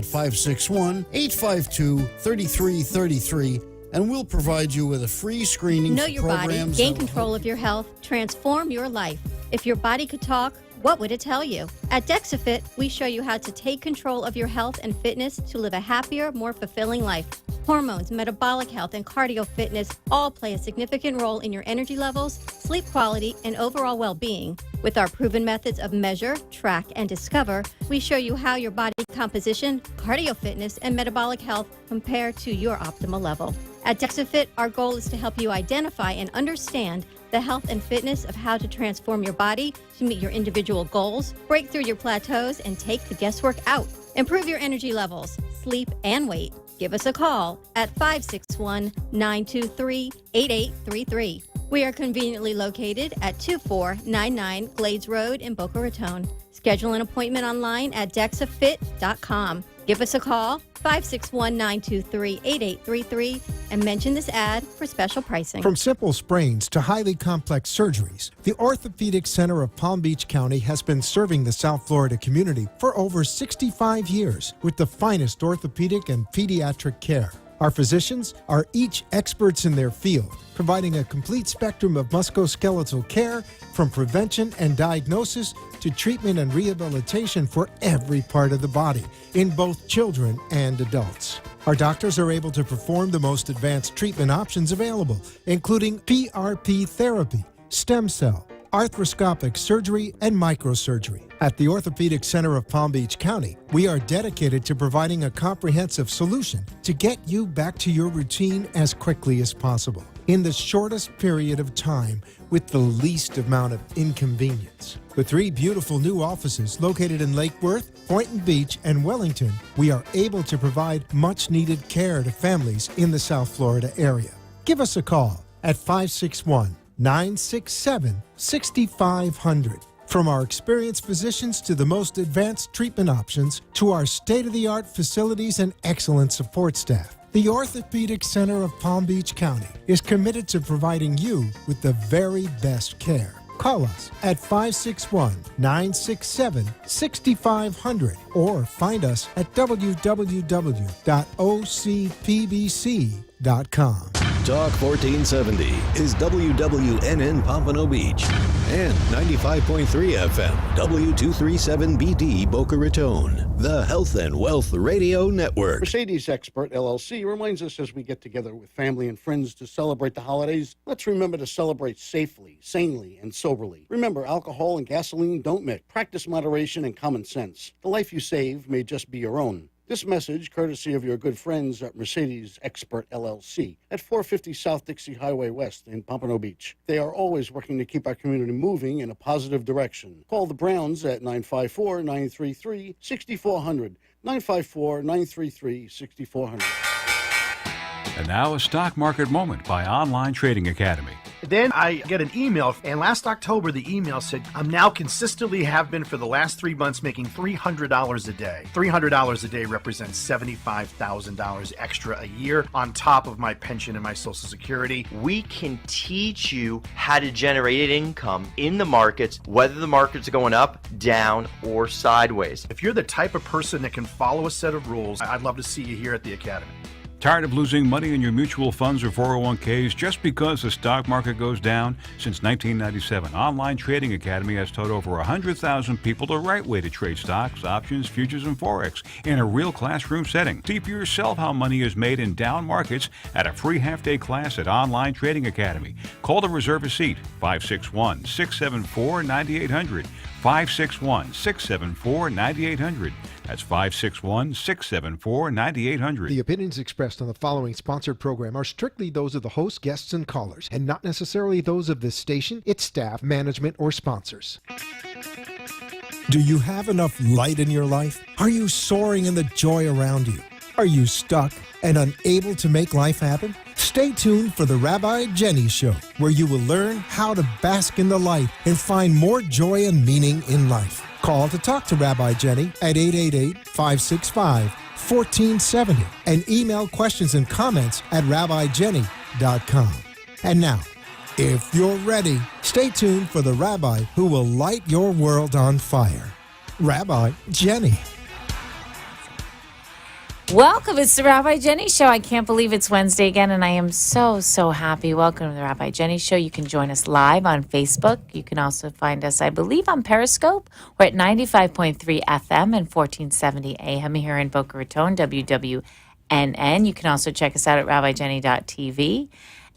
at 561-852-3333, and we'll provide you with a free screening Know for your body, programs gain that will control of your health, transform your life. If your body could talk, what would it tell you? At DexaFit, we show you how to take control of your health and fitness to live a happier, more fulfilling life. Hormones, metabolic health, and cardio fitness all play a significant role in your energy levels, sleep quality, and overall well-being. With our proven methods of measure, track, and discover, we show you how your body composition, cardio fitness, and metabolic health compare to your optimal level. At DexaFit, our goal is to help you identify and understand the health and fitness of how to transform your body to meet your individual goals, break through your plateaus, and take the guesswork out. Improve your energy levels, sleep, and weight. Give us a call at 561-923-8833. We are conveniently located at 2499 Glades Road in Boca Raton. Schedule an appointment online at DexaFit.com. Give us a call, 561-923-8833, and mention this ad for special pricing. From simple sprains to highly complex surgeries, the Orthopedic Center of Palm Beach County has been serving the South Florida community for over 65 years with the finest orthopedic and pediatric care. Our physicians are each experts in their field, providing a complete spectrum of musculoskeletal care from prevention and diagnosis to treatment and rehabilitation for every part of the body in both children and adults. Our doctors are able to perform the most advanced treatment options available, including PRP therapy, stem cell, arthroscopic surgery, and microsurgery. At the Orthopedic Center of Palm Beach County, we are dedicated to providing a comprehensive solution to get you back to your routine as quickly as possible, in the shortest period of time, with the least amount of inconvenience. With 3 beautiful new offices located in Lake Worth, Boynton Beach, and Wellington, we are able to provide much-needed care to families in the South Florida area. Give us a call at 561-967-6500. From our experienced physicians to the most advanced treatment options to our state-of-the-art facilities and excellent support staff, the Orthopedic Center of Palm Beach County is committed to providing you with the very best care. Call us at 561-967-6500 or find us at www.ocpbc.com. Talk 1470 is WWNN Pompano Beach and 95.3 FM W237BD Boca Raton, the Health and Wealth Radio Network. Mercedes Expert LLC reminds us as we get together with family and friends to celebrate the holidays, let's remember to celebrate safely, sanely, and soberly. Remember, alcohol and gasoline don't mix. Practice moderation and common sense. The life you save may just be your own. This message, courtesy of your good friends at Mercedes Expert LLC at 450 South Dixie Highway West in Pompano Beach. They are always working to keep our community moving in a positive direction. Call the Browns at 954-933-6400, 954-933-6400. And now a stock market moment by Online Trading Academy. Then I get an email, and last October the email said, I'm now consistently have been for the last 3 months making $300 a day. $300 a day represents $75,000 extra a year on top of my pension and my Social Security. We can teach you how to generate income in the markets, whether the markets are going up, down, or sideways. If you're the type of person that can follow a set of rules, I'd love to see you here at the Academy. Tired of losing money in your mutual funds or 401ks just because the stock market goes down? Since 1997, Online Trading Academy has taught over 100,000 people the right way to trade stocks, options, futures, and Forex in a real classroom setting. See for yourself how money is made in down markets at a free half-day class at Online Trading Academy. Call to reserve a seat, 561-674-9800. 561-674-9800. That's 561-674-9800. The opinions expressed on the following sponsored program are strictly those of the host, guests, and callers, and not necessarily those of this station, its staff, management, or sponsors. Do you have enough light in your life? Are you soaring in the joy around you? Are you stuck and unable to make life happen? Stay tuned for the Rabbi Jenny Show, where you will learn how to bask in the light and find more joy and meaning in life. Call to talk to Rabbi Jenny at 888-565-1470 and email questions and comments at rabbijenny.com. And now, if you're ready, stay tuned for the Rabbi who will light your world on fire, Rabbi Jenny. Welcome. It's the Rabbi Jenny Show. I can't believe it's Wednesday again, and I am so, so happy. Welcome to the Rabbi Jenny Show. You can join us live on Facebook. You can also find us, I believe, on Periscope. We're at 95.3 FM and 1470 AM here in Boca Raton, WWNN. You can also check us out at rabbijenny.tv.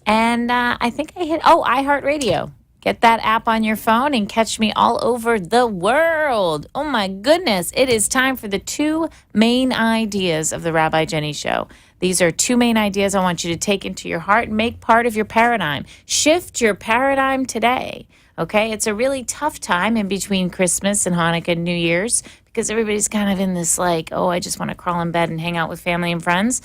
And I think I hit, iHeartRadio. Get that app on your phone and catch me all over the world. Oh, my goodness. It is time for the two main ideas of the Rabbi Jenny Show. These are two main ideas I want you to take into your heart and make part of your paradigm. Shift your paradigm today, okay? It's a really tough time in between Christmas and Hanukkah and New Year's because everybody's kind of in this I just want to crawl in bed and hang out with family and friends.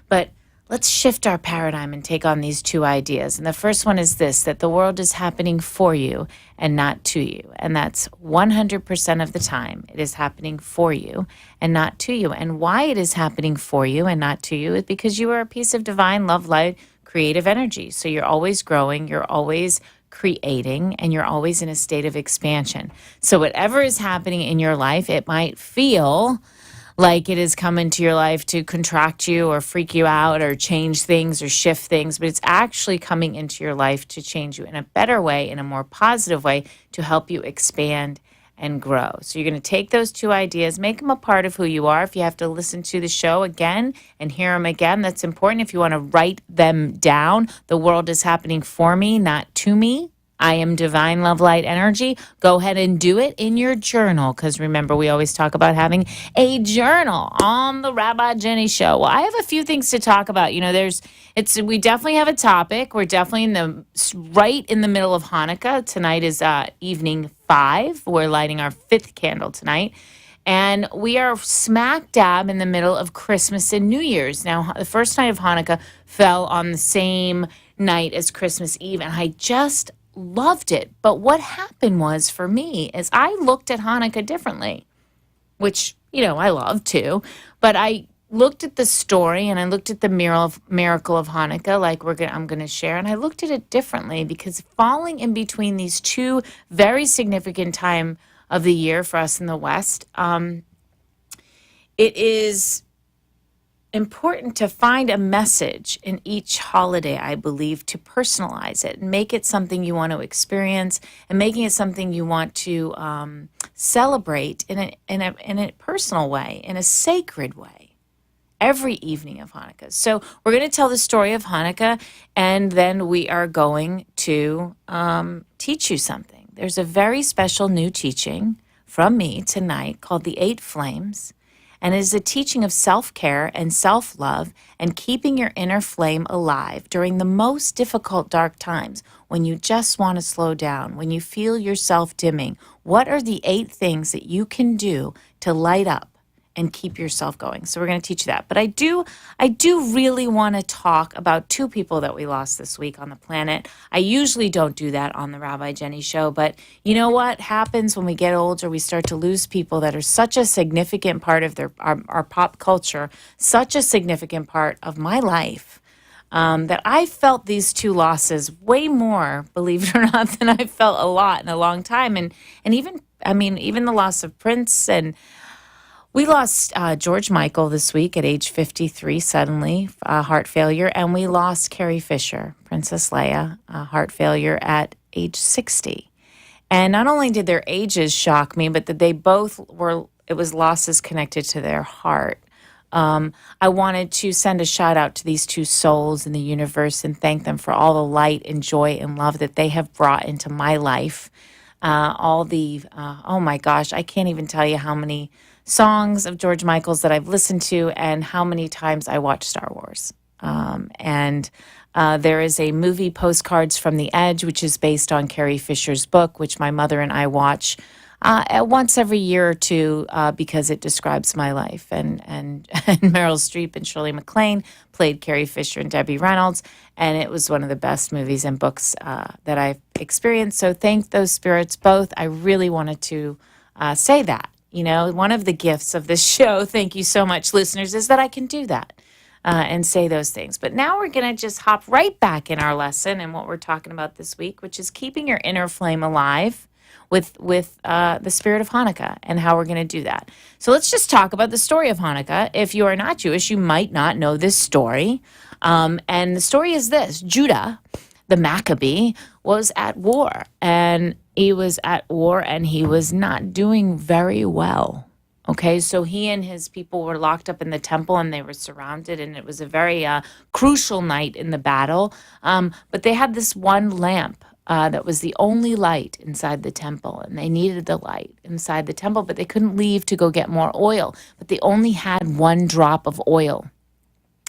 But let's shift our paradigm and take on these two ideas. And the first one is this, that the world is happening for you and not to you. And that's 100% of the time. It is happening for you and not to you. And why it is happening for you and not to you is because you are a piece of divine love, light, creative energy. So you're always growing, you're always creating, and you're always in a state of expansion. So whatever is happening in your life, it might feel like it is coming to your life to contract you or freak you out or change things or shift things, but it's actually coming into your life to change you in a better way, in a more positive way, to help you expand and grow. So you're going to take those two ideas, make them a part of who you are. If you have to listen to the show again and hear them again, that's important. If you want to write them down, the world is happening for me, not to me. I am divine love, light, energy. Go ahead and do it in your journal. Because remember, we always talk about having a journal on the Rabbi Jenny Show. Well, I have a few things to talk about. You know, we definitely have a topic. We're definitely right in the middle of Hanukkah. Tonight is evening 5. We're lighting our 5th candle tonight. And we are smack dab in the middle of Christmas and New Year's. Now, the first night of Hanukkah fell on the same night as Christmas Eve. And I just loved it. But what happened was, for me, is I looked at Hanukkah differently, which, I love too. But I looked at the story and I looked at the miracle of Hanukkah, like I'm going to share, and I looked at it differently because falling in between these two very significant time of the year for us in the West, it is important to find a message in each holiday, I believe, to personalize it and make it something you want to experience and making it something you want to celebrate in a personal way, in a sacred way, every evening of Hanukkah. So we're going to tell the story of Hanukkah, and then we are going to teach you something. There's a very special new teaching from me tonight called The 8 Flames. And it is a teaching of self-care and self-love and keeping your inner flame alive during the most difficult dark times when you just want to slow down, when you feel yourself dimming. What are the 8 things that you can do to light up and keep yourself going? So we're going to teach you that. But I do really want to talk about 2 people that we lost this week on the planet. I usually don't do that on the Rabbi Jenny Show, but you know what happens when we get older? We start to lose people that are such a significant part of our pop culture, such a significant part of my life, that I felt these 2 losses way more, believe it or not, than I felt a lot in a long time. And even the loss of Prince, and we lost George Michael this week at age 53, suddenly, heart failure. And we lost Carrie Fisher, Princess Leia, heart failure at age 60. And not only did their ages shock me, but that they both it was losses connected to their heart. I wanted to send a shout out to these 2 souls in the universe and thank them for all the light and joy and love that they have brought into my life. Oh my gosh, I can't even tell you how many songs of George Michael's that I've listened to and how many times I watch Star Wars. There is a movie, Postcards from the Edge, which is based on Carrie Fisher's book, which my mother and I watch once every year or 2 because it describes my life. And Meryl Streep and Shirley MacLaine played Carrie Fisher and Debbie Reynolds, and it was one of the best movies and books that I've experienced. So thank those spirits both. I really wanted to say that. One of the gifts of this show, thank you so much, listeners, is that I can do that and say those things. But now we're going to just hop right back in our lesson and what we're talking about this week, which is keeping your inner flame alive with the spirit of Hanukkah and how we're going to do that. So let's just talk about the story of Hanukkah. If you are not Jewish, you might not know this story. And the story is this: Judah, the Maccabee, was at war, and he was at war and he was not doing very well. Okay, so he and his people were locked up in the temple and they were surrounded, and it was a very crucial night in the battle. But they had this one lamp that was the only light inside the temple, and they needed the light inside the temple, but they couldn't leave to go get more oil. But they only had one drop of oil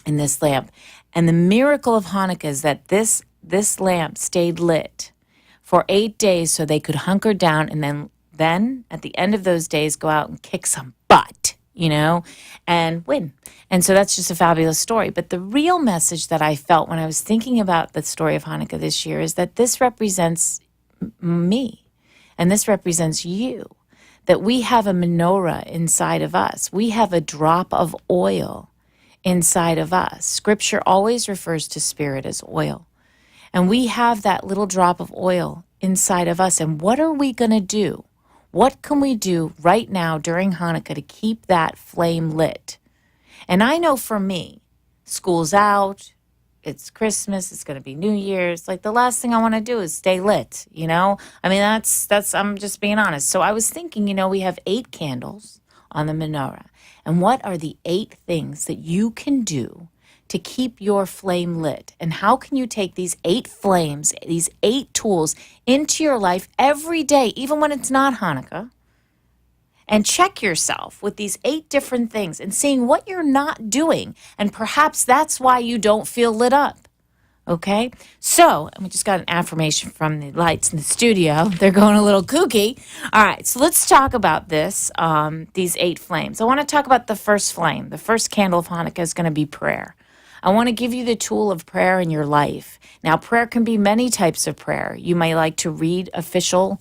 in this lamp. And the miracle of Hanukkah is that this lamp stayed lit for 8 days so they could hunker down and then at the end of those days go out and kick some butt, and win. And so that's just a fabulous story. But the real message that I felt when I was thinking about the story of Hanukkah this year is that this represents me and this represents you, that we have a menorah inside of us. We have a drop of oil inside of us. Scripture always refers to spirit as oil. And we have that little drop of oil inside of us. And what are we going to do? What can we do right now during Hanukkah to keep that flame lit? And I know for me, school's out, it's Christmas, it's going to be New Year's. Like, the last thing I want to do is stay lit, I mean, that's I'm just being honest. So I was thinking, we have 8 candles on the menorah. And what are the 8 things that you can do to keep your flame lit? And how can you take these 8 flames, these 8 tools into your life every day, even when it's not Hanukkah, and check yourself with these 8 different things and seeing what you're not doing. And perhaps that's why you don't feel lit up. Okay? So, and we just got an affirmation from the lights in the studio. They're going a little kooky. All right, so let's talk about this, these 8 flames. I want to talk about the first flame. The first candle of Hanukkah is going to be prayer. I want to give you the tool of prayer in your life. Now, prayer can be many types of prayer. You may like to read official,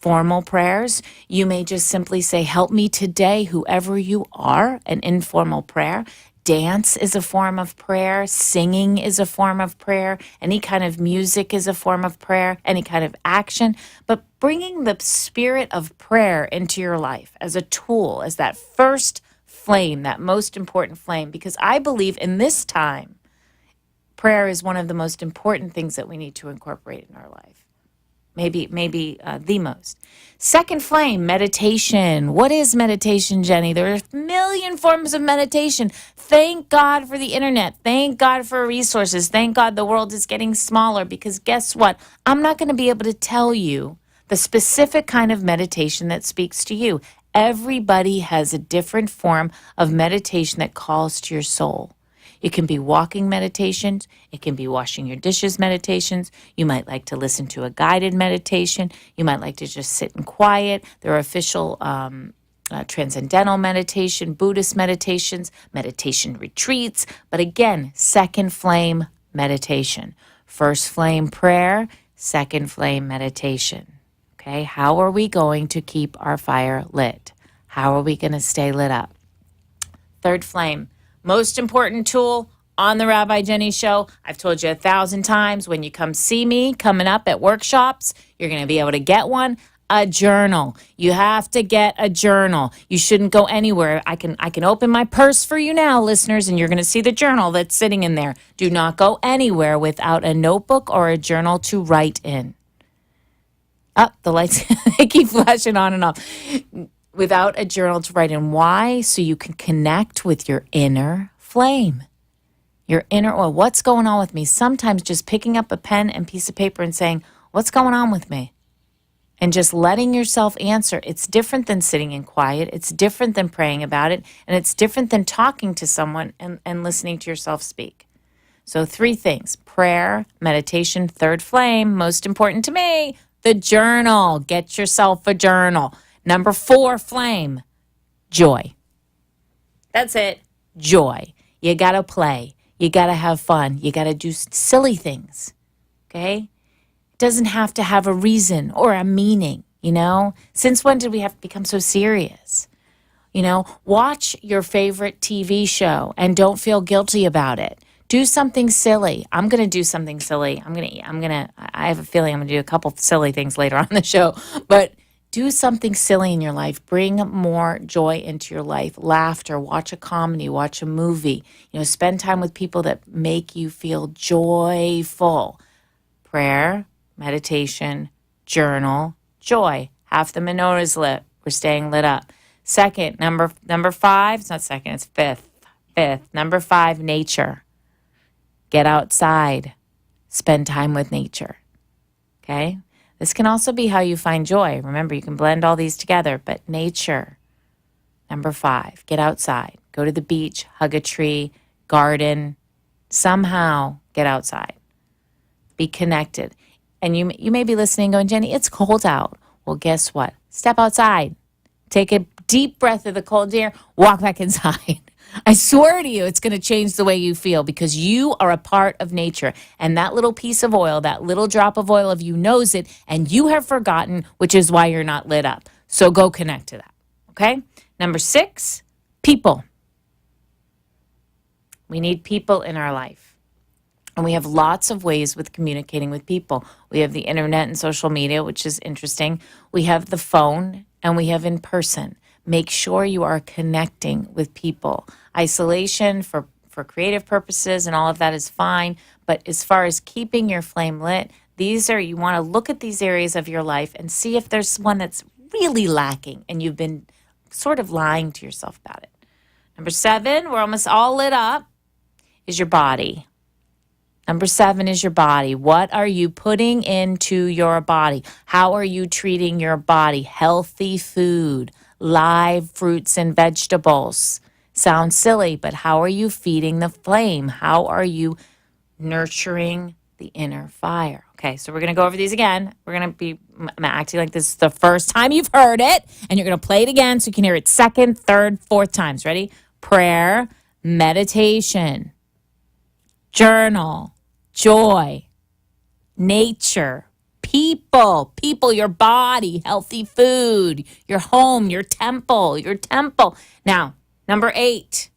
formal prayers. You may just simply say, help me today, whoever you are, an informal prayer. Dance is a form of prayer. Singing is a form of prayer. Any kind of music is a form of prayer. Any kind of action. But bringing the spirit of prayer into your life as a tool, as that first flame, that most important flame, because I believe in this time, prayer is one of the most important things that we need to incorporate in our life. Maybe the most. Second flame, meditation. What is meditation, Jenny? There are a million forms of meditation. Thank God for the internet. Thank God for resources. Thank God the world is getting smaller, because guess what? I'm not going to be able to tell you the specific kind of meditation that speaks to you. Everybody has a different form of meditation that calls to your soul. It can be walking meditations. It can be washing your dishes meditations. You might like to listen to a guided meditation. You might like to just sit in quiet. There are official transcendental meditation, Buddhist meditations, meditation retreats. But again, second flame meditation. First flame prayer, second flame meditation. Okay, how are we going to keep our fire lit? How are we going to stay lit up? Third flame. Most important tool on the Rabbi Jenny Show. I've told you 1,000 times, when you come see me coming up at workshops, you're going to be able to get one. A journal. You have to get a journal. You shouldn't go anywhere. I can open my purse for you now, listeners, and you're going to see the journal that's sitting in there. Do not go anywhere without a notebook or a journal to write in. The lights, they keep flashing on and off. Without a journal to write in. Why? So you can connect with your inner flame. Your inner oil. What's going on with me? Sometimes just picking up a pen and piece of paper and saying, what's going on with me? And just letting yourself answer. It's different than sitting in quiet. It's different than praying about it. And it's different than talking to someone and listening to yourself speak. So 3 things: prayer, meditation, third flame, most important to me, the journal. Get yourself a journal. Number 4 flame, joy. That's it, joy. You got to play. You got to have fun. You got to do silly things, okay? It doesn't have to have a reason or a meaning, Since when did we have to become so serious? Watch your favorite TV show and don't feel guilty about it. Do something silly. I'm going to do something silly. I have a feeling I'm going to do a couple silly things later on the show, but do something silly in your life. Bring more joy into your life. Laughter, watch a comedy, watch a movie. Spend time with people that make you feel joyful. Prayer, meditation, journal, joy. Half the menorah is lit. We're staying lit up. Second, number 5, it's not second, it's fifth. Number 5, nature. Get outside. Spend time with nature. Okay? This can also be how you find joy. Remember, you can blend all these together, but nature. Number 5, get outside. Go to the beach, hug a tree, garden. Somehow get outside. Be connected. And you may be listening going, Jenny, it's cold out. Well, guess what? Step outside. Take a deep breath of the cold air. Walk back inside. I swear to you, it's going to change the way you feel because you are a part of nature. And that little piece of oil, that little drop of oil of you knows it, and you have forgotten, which is why you're not lit up. So go connect to that. Okay? Number 6, people. We need people in our life. And we have lots of ways with communicating with people. We have the internet and social media, which is interesting. We have the phone, and we have in person. Make sure you are connecting with people. Isolation for creative purposes and all of that is fine. But as far as keeping your flame lit, you want to look at these areas of your life and see if there's one that's really lacking and you've been sort of lying to yourself about it. Number 7, we're almost all lit up, is your body. Number 7 is your body. What are you putting into your body? How are you treating your body? Healthy food. Live fruits and vegetables. Sounds silly, but how are you feeding the flame? How are you nurturing the inner fire? Okay, so we're going to go over these again. We're going to be acting like this is the first time you've heard it, and you're going to play it again so you can hear it second, third, fourth times. Ready? Prayer, meditation, journal, joy, nature, people, your body, healthy food, your home, your temple. Now, number 8,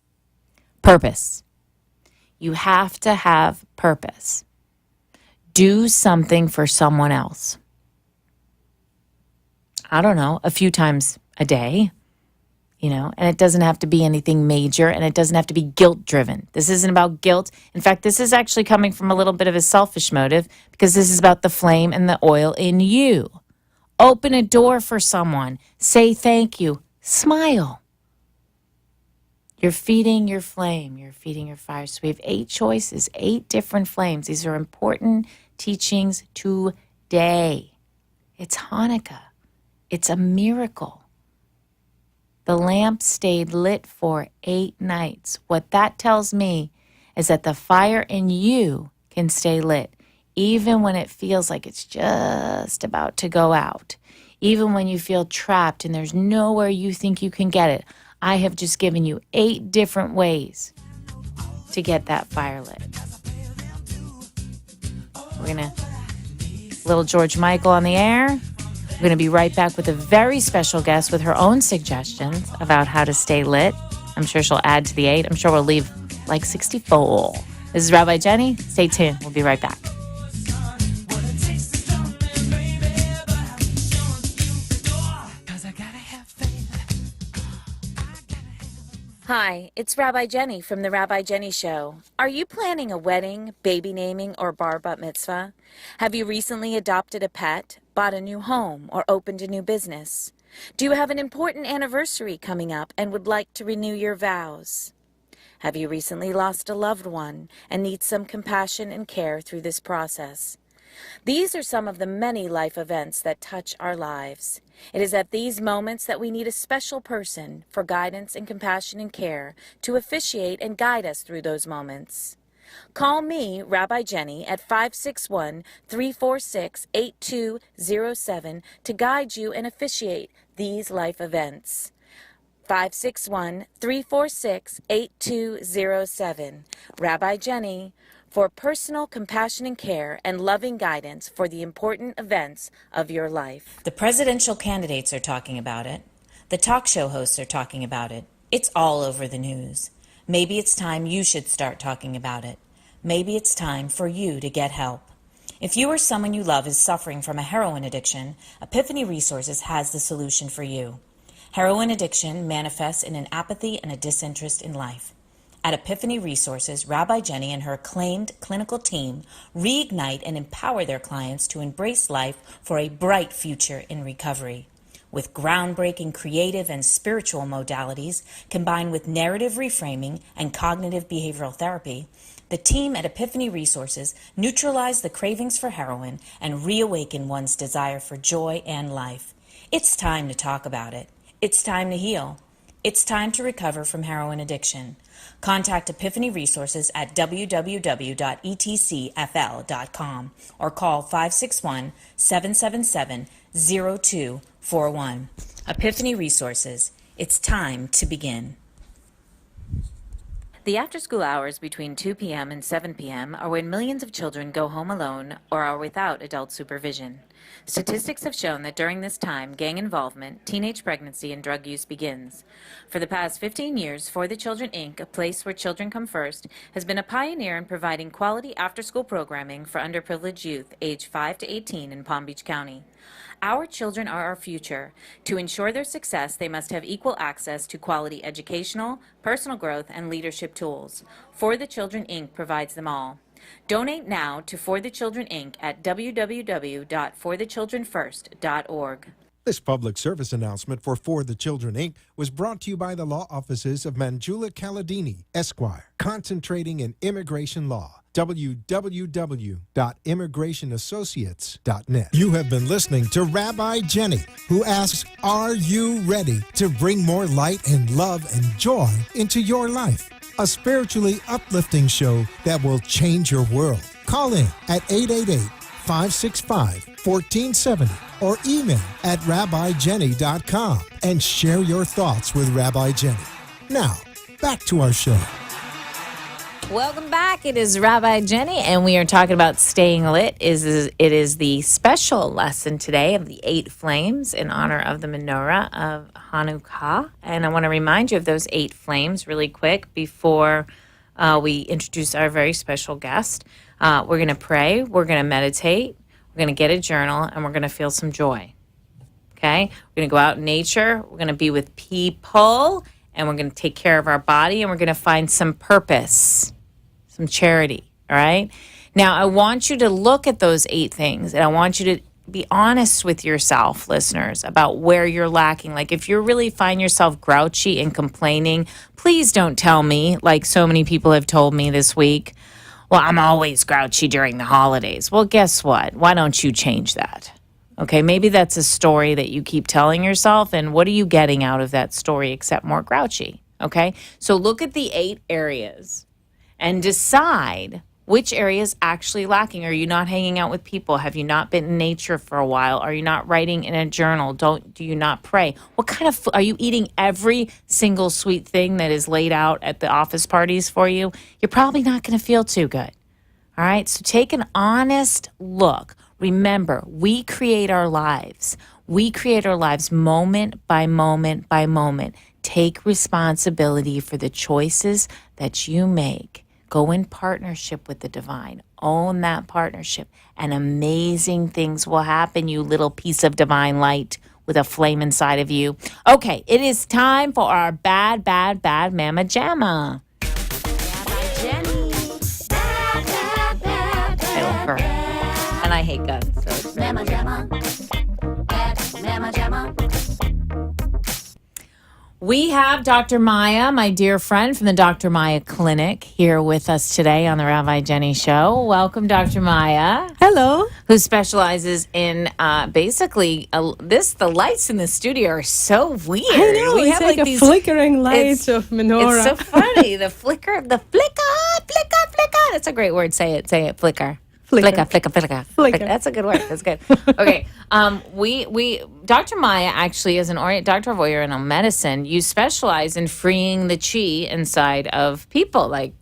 purpose. You have to have purpose. Do something for someone else. I don't know, a few times a day, and it doesn't have to be anything major, and it doesn't have to be guilt-driven. This isn't about guilt. In fact, this is actually coming from a little bit of a selfish motive because this is about the flame and the oil in you. Open a door for someone. Say thank you. Smile. You're feeding your flame. You're feeding your fire. So we have 8 choices, 8 different flames. These are important teachings today. It's Hanukkah. It's a miracle. The lamp stayed lit for 8 nights. What that tells me is that the fire in you can stay lit, even when it feels like it's just about to go out, even when you feel trapped and there's nowhere you think you can get it. I have just given you 8 different ways to get that fire lit. We're going to, little George Michael on the air. We're going to be right back with a very special guest with her own suggestions about how to stay lit. I'm sure she'll add to the 8. I'm sure we'll leave like 64. This is Rabbi Jenny. Stay tuned. We'll be right back. Hi, it's Rabbi Jenny from The Rabbi Jenny Show. Are you planning a wedding, baby naming, or bar bat mitzvah? Have you recently adopted a pet, bought a new home, or opened a new business? Do you have an important anniversary coming up and would like to renew your vows? Have you recently lost a loved one and need some compassion and care through this process? These are some of the many life events that touch our lives. It is at these moments that we need a special person for guidance and compassion and care to officiate and guide us through those moments. Call me, Rabbi Jenny, at 561-346-8207 to guide you and officiate these life events. 561-346-8207. Rabbi Jenny, for personal compassion and care and loving guidance for the important events of your life. The presidential candidates are talking about it. The talk show hosts are talking about it. It's all over the news. Maybe it's time you should start talking about it. maybe it's time for you to get help. If you or someone you love is suffering from a heroin addiction, Epiphany Resources has the solution for you. Heroin addiction manifests in an apathy and a disinterest in life. At Epiphany Resources, Rabbi Jenny and her acclaimed clinical team reignite and empower their clients to embrace life for a bright future in recovery. With groundbreaking creative and spiritual modalities combined with narrative reframing and cognitive behavioral therapy, the team at Epiphany Resources neutralize the cravings for heroin and reawaken one's desire for joy and life. It's time to talk about it. It's time to heal. It's time to recover from heroin addiction. Contact Epiphany Resources at www.etcfl.com or call 561-777-0241. Epiphany Resources. It's time to begin. The after-school hours between 2 p.m. and 7 p.m. are when millions of children go home alone or are without adult supervision. Statistics have shown that during this time, gang involvement, teenage pregnancy, and drug use begins. For the past 15 years, For the Children, Inc., a place where children come first, has been a pioneer in providing quality after-school programming for underprivileged youth aged 5 to 18 in Palm Beach County. Our children are our future. To ensure their success, they must have equal access to quality educational, personal growth, and leadership tools. For the Children, Inc. provides them all. Donate now to For the Children, Inc. at www.forthechildrenfirst.org. This public service announcement for the Children, Inc. was brought to you by the law offices of Manjula Caladini, Esquire, concentrating in immigration law. www.immigrationassociates.net. You have been listening to Rabbi Jenny, who asks, are you ready to bring more light and love and joy into your life? A spiritually uplifting show that will change your world. Call in at 888-565-1470 or email at rabbijenny.com and share your thoughts with Rabbi Jenny. Now, back to our show. Welcome back. It is Rabbi Jenny, and we are talking about staying lit. It is the special lesson today of the 8 flames in honor of the menorah of Hanukkah. And I want to remind you of those 8 flames really quick before we introduce our very special guest. We're going to pray. We're going to meditate. We're going to get a journal, and we're going to feel some joy. Okay? We're going to go out in nature. We're going to be with people, and we're going to take care of our body, and we're going to find some purpose. Some charity, all right? Now, I want you to look at those 8 things, and I want you to be honest with yourself, listeners, about where you're lacking. Like, if you really find yourself grouchy and complaining, please don't tell me, like so many people have told me this week, well, I'm always grouchy during the holidays. Well, guess what? Why don't you change that? Okay, maybe that's a story that you keep telling yourself, and what are you getting out of that story except more grouchy? Okay, so look at the 8 areas and decide which area is actually lacking. Are you not hanging out with people? Have you not been in nature for a while? Are you not writing in a journal? Do you not pray? What kind of are you eating every single sweet thing that is laid out at the office parties for you? You're probably not going to feel too good. All right, so take an honest look. Remember, we create our lives. We create our lives moment by moment by moment. Take responsibility for the choices that you make. Go in partnership with the divine. Own that partnership. And amazing things will happen, you little piece of divine light with a flame inside of you. Okay, it is time for our bad Mama Jamma. Rabbi Jenny. I love her. And I hate guns. So it's Mama Jamma. Bad Mama Jamma. We have Dr. Maya, my dear friend from the Dr. Maya Clinic, here with us today on the Rabbi Jenny Show. Welcome, Dr. Maya. Hello. Who specializes in the lights in the studio are so weird. I know, we it's have like a these flickering lights of menorah. It's so funny. The flicker. That's a great word. Say it, flicker. Flicker. That's a good word. That's good. Okay. We Dr. Maya actually is an doctor of Oriental medicine. You specialize in freeing the chi inside of people, like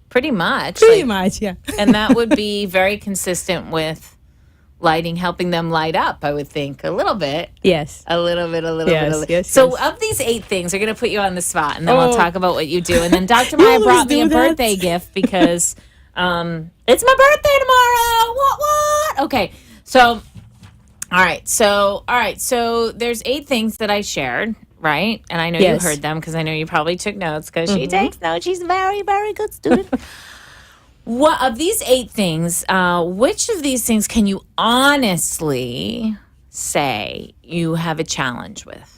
pretty much. Yeah. And that would be very consistent with lighting, helping them light up, I would think. A little bit. Yes. A little bit. Yes, So yes. of these 8 things, we're going to put you on the spot, and then we'll talk about what you do. And then Dr. Maya brought me a birthday gift because It's my birthday tomorrow. What? Okay. So, all right. So there's 8 things that I shared, right? And I know you heard them because I know you probably took notes because she takes notes. She's a very, very good student. What of these 8 things, which of these things can you honestly say you have a challenge with?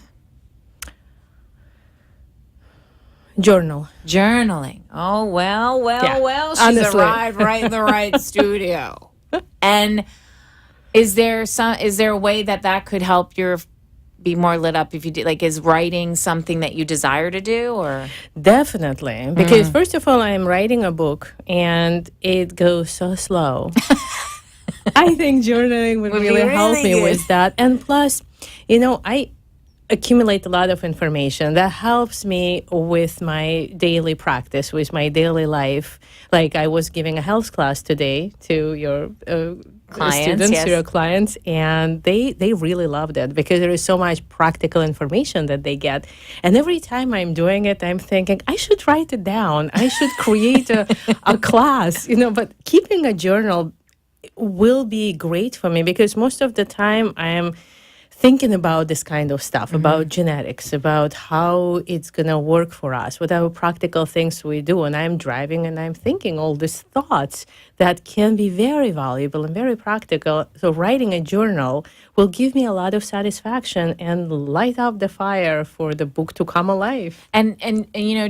Journaling. Oh, well. She's Honestly. arrived right in the right studio. And is there a way that could help your be more lit up if you do, like, is writing something that you desire to do, or? Definitely. Because first of all, I'm writing a book and it goes so slow. I think journaling would really help me with that. And plus, I accumulate a lot of information that helps me with my daily practice, with my daily life. Like I was giving a health class today to your students, your clients, and they really loved it because there is so much practical information that they get. And every time I'm doing it, I'm thinking, I should write it down. I should create a class, but keeping a journal will be great for me because most of the time I am thinking about this kind of stuff, about genetics, about how it's going to work for us, whatever practical things we do. And I'm driving and I'm thinking all these thoughts that can be very valuable and very practical. So writing a journal will give me a lot of satisfaction and light up the fire for the book to come alive. And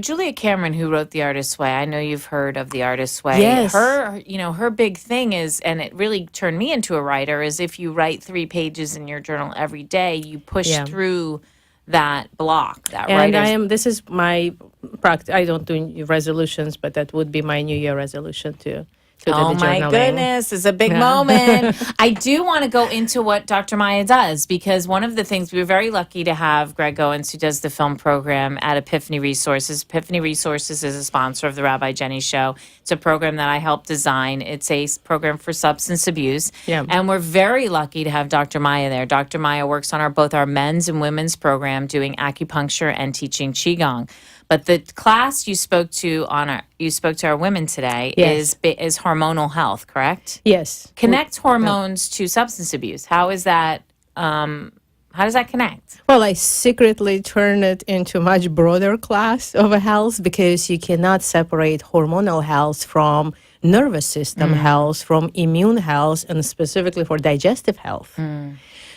Julia Cameron, who wrote The Artist's Way, I know you've heard of The Artist's Way. Yes. Her big thing is, and it really turned me into a writer, is if you write 3 pages in your journal every day, you push through that block, this is my practice. I don't do resolutions, but that would be my New Year resolution too. Oh my goodness, it's a big moment. I do want to go into what Dr. Maya does because one of the things, we were very lucky to have Greg Owens, who does the film program at Epiphany Resources. Epiphany Resources is a sponsor of the Rabbi Jenny Show. It's a program that I helped design. It's a program for substance abuse. Yeah. And we're very lucky to have Dr. Maya there. Dr. Maya works on both our men's and women's program doing acupuncture and teaching Qigong. But the class you spoke to our women today is hormonal health, correct? Yes. Connect hormones to substance abuse. How is that? How does that connect? Well, I secretly turn it into a much broader class of health because you cannot separate hormonal health from nervous system health, from immune health, and specifically for digestive health.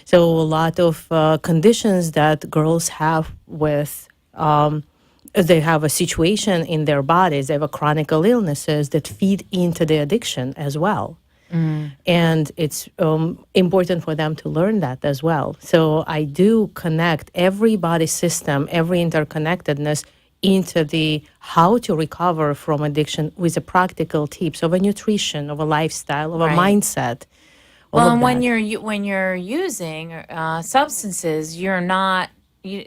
So a lot of conditions that girls have with they have a situation in their bodies, they have chronic illnesses that feed into the addiction as well. And it's important for them to learn that as well. So I do connect every body system, every interconnectedness into the how to recover from addiction with the practical tips of a nutrition, of a lifestyle, of a mindset. Well, and when you're using substances, you're not.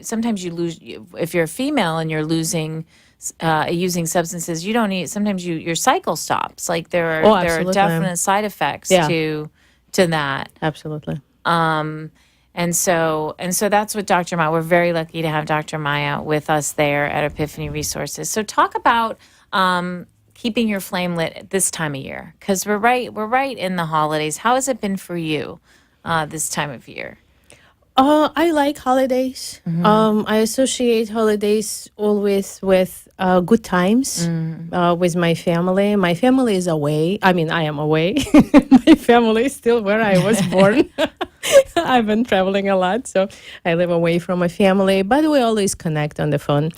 Sometimes you lose. If you're a female and you're using substances, you don't need. Sometimes your cycle stops. Like there are definite side effects to that. Absolutely. And so that's what Dr. Maya. We're very lucky to have Dr. Maya with us there at Epiphany Resources. So talk about keeping your flame lit at this time of year, because we're right in the holidays. How has it been for you this time of year? I like holidays. I associate holidays always with good times with my family. My family is away. I mean, I am away. My family is still where I was born. I've been traveling a lot, so I live away from my family, but we always connect on the phone.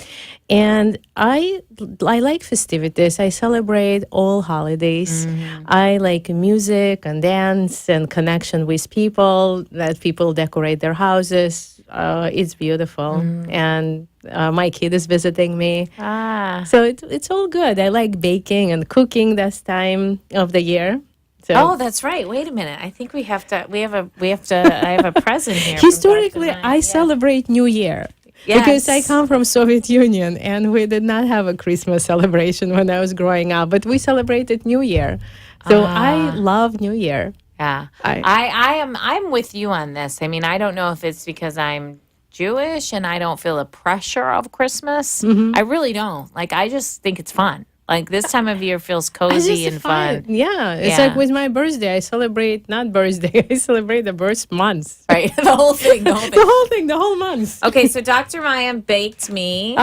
And I like festivities. I celebrate all holidays. I like music and dance and connection with people, that people decorate their houses. It's beautiful. And my kid is visiting me. So it's all good. I like baking and cooking this time of the year. So. Oh, that's right. Wait a minute. I think I have a present here. Historically, I celebrate New Year. Yes. Because I come from Soviet Union and we did not have a Christmas celebration when I was growing up, but we celebrated New Year. So I love New Year. Yeah. I'm with you on this. I mean, I don't know if it's because I'm Jewish and I don't feel the pressure of Christmas. I really don't. Like, I just think it's fun. Like this time of year feels I cozy just and find- fun. Yeah, it's Yeah. like with my birthday. I celebrate not birthday. I celebrate the birth month. Right. The whole thing. The whole thing. The whole thing, the whole month. Okay, so Dr. Maya baked me.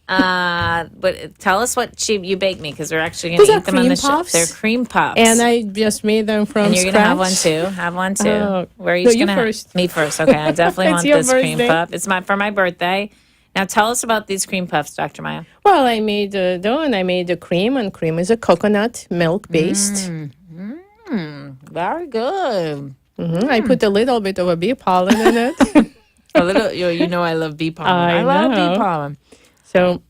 But tell us what you baked me because we're actually going These to are eat them on the cream show. puffs. They're cream puffs. And I just made them from And you're scratch. gonna have one too. Have one too. Oh. We're No, each you gonna first. me first. Okay, I definitely It's want your this cream birthday. puff. It's for my birthday. Now tell us about these cream puffs, Dr. Maya. Well, I made the dough and I made the cream, and cream is a coconut milk based. Very good. I put a little bit of a bee pollen in it. A little, you know, I love bee pollen. I love know. bee pollen. So,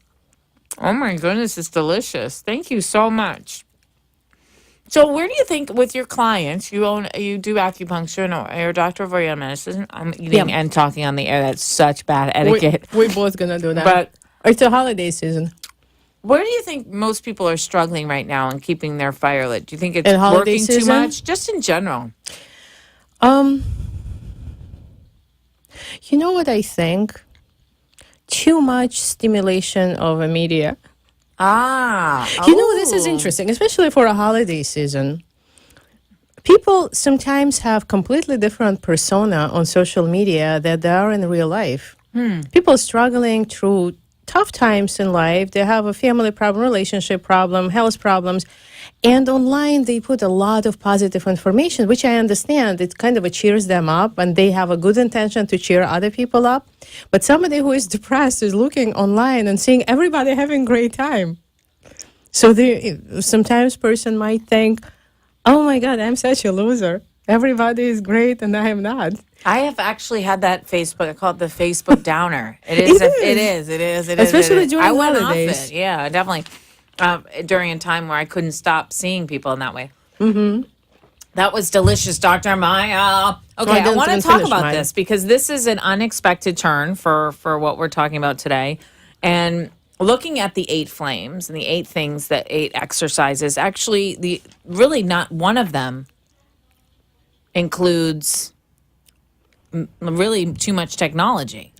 Oh my goodness, it's delicious. Thank you so much. So, where do you think with your clients you do acupuncture and you're a doctor of Oriental medicine? I'm eating and talking on the air. That's such bad etiquette. we're both going to do that. But it's a holiday season. where do you think most people are struggling right now in keeping their fire lit? Do you think it's In holiday working too season? much? Just in general. You know what I think? Too much stimulation of a media. You know, this is interesting, especially for a holiday season. People sometimes have completely different persona on social media that they are in real life. People struggling through tough times in life. They have a family problem, relationship problem, health problems. And online, they put a lot of positive information, which I understand. It kind of cheers them up, and they have a good intention to cheer other people up. But somebody who is depressed is looking online and seeing everybody having a great time. So sometimes person might think, oh my God, I'm such a loser. Everybody is great and I am not. I have actually had that Facebook. I call it the Facebook downer. It is. It is. Especially during I went holidays. off it. Yeah, definitely. During a time where I couldn't stop seeing people in that way. That was delicious, Dr. Maya. Okay, I want to talk about this because this is an unexpected turn for what we're talking about today. And looking at the 8 flames and the 8 things that 8 exercises, actually, really not one of them includes really too much technology.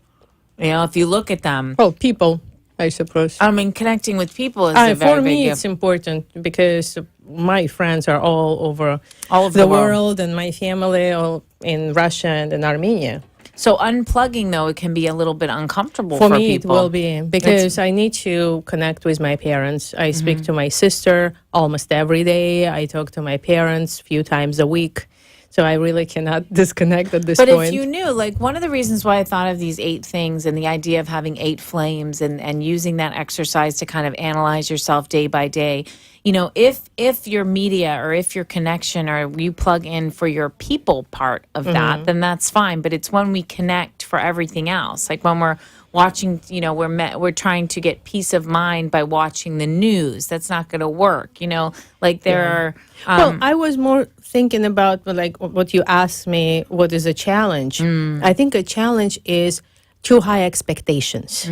You know, if you look at them. Oh, people, I suppose. I mean, connecting with people is a very for big me, gift. it's important because my friends are all over the world, and my family all in Russia and in Armenia. So unplugging, though, it can be a little bit uncomfortable For for me, people. it will be because I need to connect with my parents. I speak to my sister almost every day. I talk to my parents a few times a week. So I really cannot disconnect at this But point. if you knew, like one of the reasons why I thought of these 8 things and the idea of having 8 flames and using that exercise to kind of analyze yourself day by day, you know, if your media or if your connection or you plug in for your people part of that, then that's fine. But it's when we connect for everything else, like when we're watching, you know, we're trying to get peace of mind by watching the news. That's not going to work, you know, like there are. Well, I was more thinking about like what you asked me, what is a challenge? I think a challenge is too high expectations.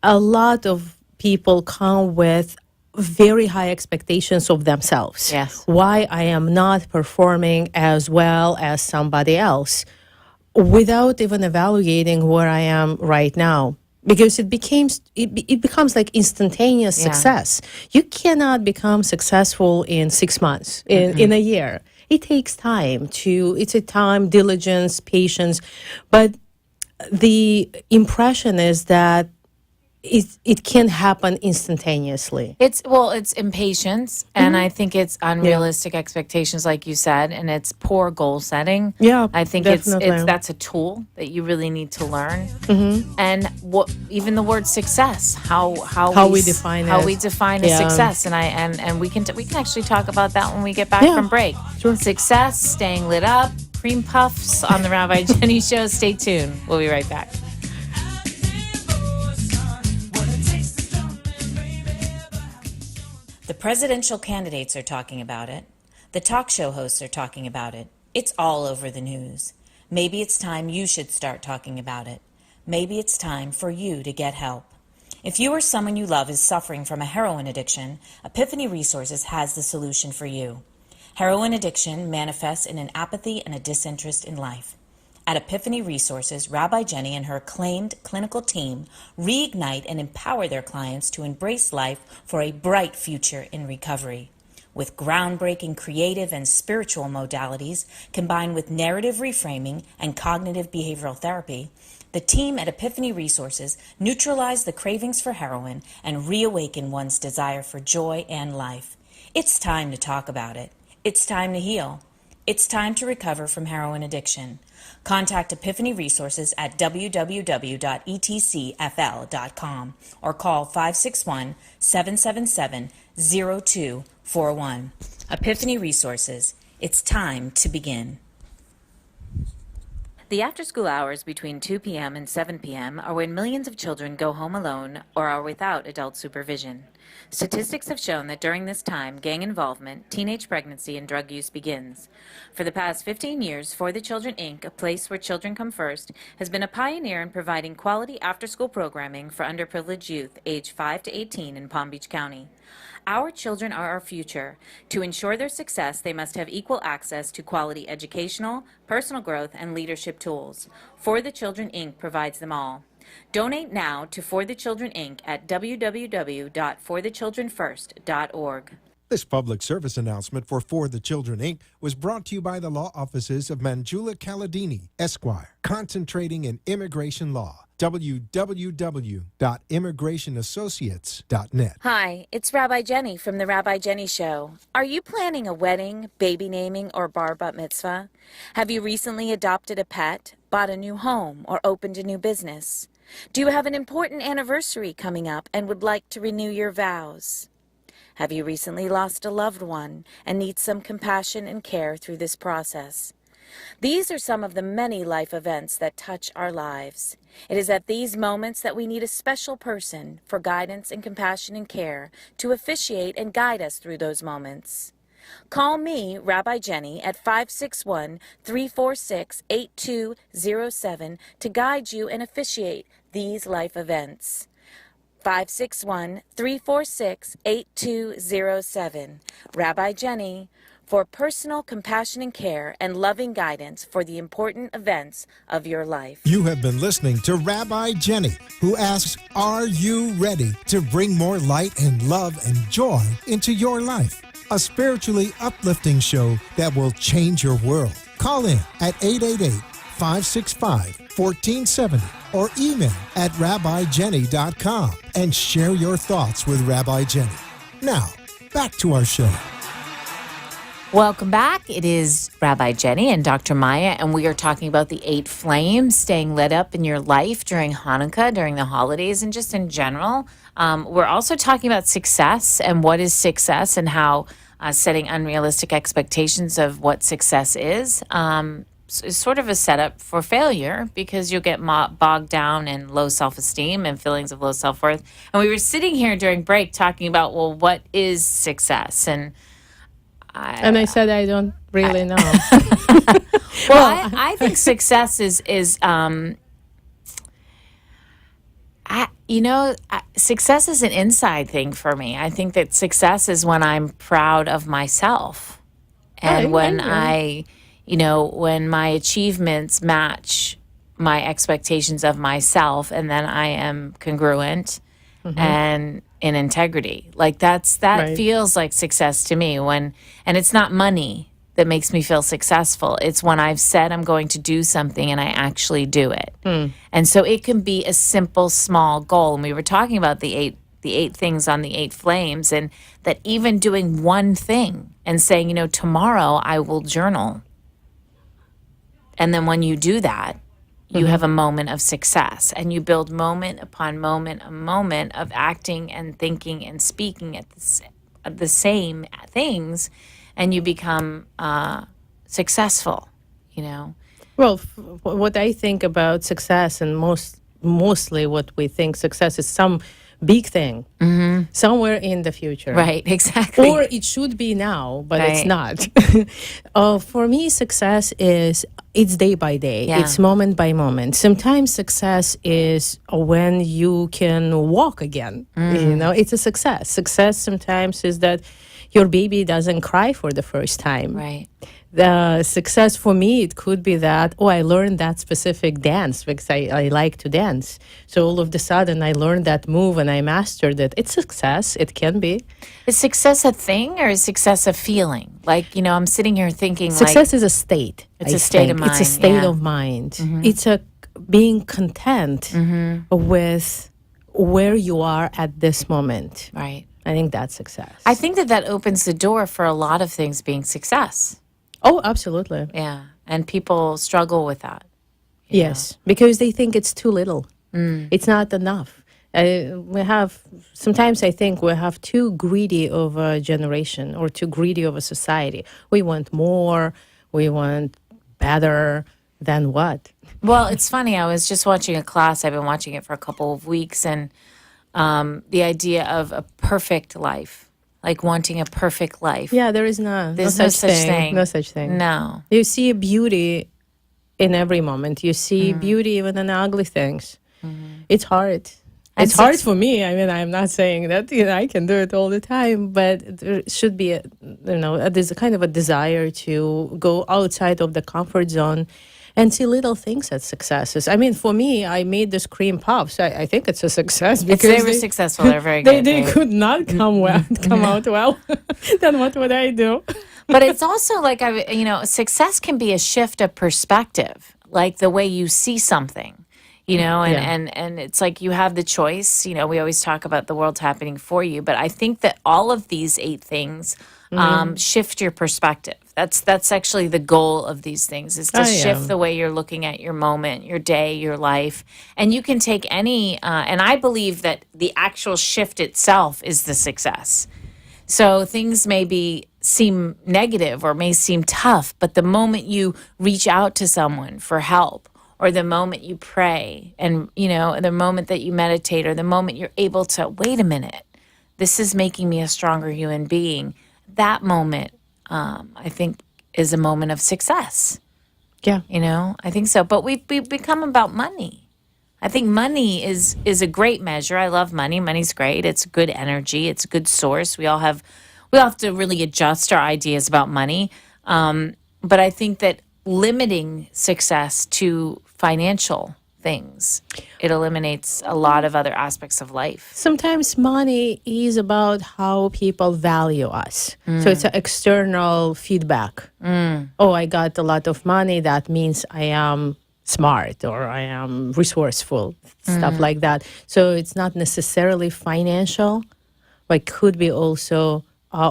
A lot of people come with very high expectations of themselves. Yes. Why I am not performing as well as somebody else without even evaluating where I am right now. Because it becomes like instantaneous success. You cannot become successful in 6 months, in a year. It takes time it's a time, diligence, patience. But the impression is that it can happen instantaneously. It's impatience, and I think it's unrealistic expectations, like you said, and it's poor goal setting. Yeah, I think definitely. that's a tool that you really need to learn. And even the word success, how we define a success, and we can actually talk about that when we get back from break. Sure. Success, staying lit up, cream puffs on the Rabbi Jenny Show. Stay tuned. We'll be right back. The presidential candidates are talking about it. The talk show hosts are talking about it. It's all over the news. Maybe it's time you should start talking about it. Maybe it's time for you to get help. If you or someone you love is suffering from a heroin addiction, Epiphany Resources has the solution for you. Heroin addiction manifests in an apathy and a disinterest in life. At Epiphany Resources, Rabbi Jenny and her acclaimed clinical team reignite and empower their clients to embrace life for a bright future in recovery. With groundbreaking creative and spiritual modalities combined with narrative reframing and cognitive behavioral therapy, the team at Epiphany Resources neutralize the cravings for heroin and reawaken one's desire for joy and life. It's time to talk about it. It's time to heal. It's time to recover from heroin addiction. Contact Epiphany Resources at www.etcfl.com or call 561-777-0241. Epiphany Resources. It's time to begin. The after-school hours between 2 p.m. and 7 p.m. are when millions of children go home alone or are without adult supervision. Statistics have shown that during this time, gang involvement, teenage pregnancy, and drug use begins. For the past 15 years, For the Children, Inc., a place where children come first, has been a pioneer in providing quality after-school programming for underprivileged youth aged 5 to 18 in Palm Beach County. Our children are our future. To ensure their success, they must have equal access to quality educational, personal growth, and leadership tools. For the Children, Inc. provides them all. Donate now to For the Children, Inc. at www.forthechildrenfirst.org. This public service announcement for the Children, Inc. was brought to you by the law offices of Manjula Caladini, Esquire, concentrating in immigration law. www.immigrationassociates.net. Hi, it's Rabbi Jenny from The Rabbi Jenny Show. Are you planning a wedding, baby naming, or bar bat mitzvah? Have you recently adopted a pet, bought a new home, or opened a new business? Do you have an important anniversary coming up and would like to renew your vows? Have you recently lost a loved one and need some compassion and care through this process? These are some of the many life events that touch our lives. It is at these moments that we need a special person for guidance and compassion and care to officiate and guide us through those moments. Call me, Rabbi Jenny, at 561-346-8207 to guide you and officiate these life events. 561-346-8207. Rabbi Jenny, for personal compassion and care and loving guidance for the important events of your life. You have been listening to Rabbi Jenny, who asks, are you ready to bring more light and love and joy into your life? A spiritually uplifting show that will change your world. Call in at 888-565-1470 or email at rabbijenny.com and share your thoughts with Rabbi Jenny. Now, back to our show. Welcome back. It is Rabbi Jenny and Dr. Maya, and we are talking about the 8 flames staying lit up in your life during Hanukkah, during the holidays, and just in general. We're also talking about success and what is success and how setting unrealistic expectations of what success is sort of a setup for failure, because you'll get bogged down in low self-esteem and feelings of low self-worth. And we were sitting here during break talking about, well, what is success? And I said I don't really know. Well, I think success is success is an inside thing for me. I think that success is when I'm proud of myself, and when when my achievements match my expectations of myself, and then I am congruent and in integrity. Like that feels like success to me. And it's not money that makes me feel successful. It's when I've said I'm going to do something and I actually do it. And so it can be a simple, small goal. And we were talking about the eight things on the 8 flames, and that even doing one thing and saying, tomorrow I will journal. And then when you do that, you have a moment of success, and you build moment upon moment, a moment of acting and thinking and speaking at the same things, and you become successful, Well, what I think about success, and mostly what we think success is some big thing somewhere in the future. Right, exactly. Or it should be now, but it's not. For me, success it's day by day. Yeah. It's moment by moment. Sometimes success is when you can walk again. It's a success. Success sometimes is that your baby doesn't cry for the first time. Right. The success for me, it could be that, I learned that specific dance because I like to dance. So all of a sudden I learned that move and I mastered it. It's success. It can be. Is success a thing or is success a feeling? Like, I'm sitting here thinking success is a state. It's a state of mind. It's a state of mind. It's a being content with where you are at this moment. Right. I think that's success. I think that opens the door for a lot of things being success. Oh, absolutely. Yeah. And people struggle with that. Yes, because they think it's too little. It's not enough. Sometimes I think we have too greedy of a generation or too greedy of a society. We want more, we want better than what? Well, it's funny. I was just watching a class. I've been watching it for a couple of weeks. And the idea of a perfect life. Like wanting a perfect life. Yeah, there is There's no such thing. No such thing. No. You see beauty in every moment. You see beauty even in ugly things. It's hard. It's hard for me. I mean, I'm not saying that I can do it all the time, but there should be there's a kind of a desire to go outside of the comfort zone and see little things as successes. I mean, for me, I made this cream puffs. I think it's a success because they were successful. They're very good. They could not come out well. Then what would I do? But it's also like success can be a shift of perspective, like the way you see something. And it's like you have the choice. We always talk about the world's happening for you, but I think that all of these 8 things shift your perspective. That's actually the goal of these things, is to shift the way you're looking at your moment, your day, your life. And you can take any, and I believe that the actual shift itself is the success. So things may seem negative or may seem tough, but the moment you reach out to someone for help, or the moment you pray, and, the moment that you meditate, or the moment you're able to, wait a minute, this is making me a stronger human being. That moment, I think, is a moment of success. Yeah. I think so. But we've become about money. I think money is a great measure. I love money. Money's great. It's good energy. It's a good source. We all have to really adjust our ideas about money. But I think that limiting success to financial things, it eliminates a lot of other aspects of life. Sometimes money is about how people value us. So it's an external feedback. Oh, I got a lot of money. That means I am smart or I am resourceful, stuff like that. So it's not necessarily financial, but could be also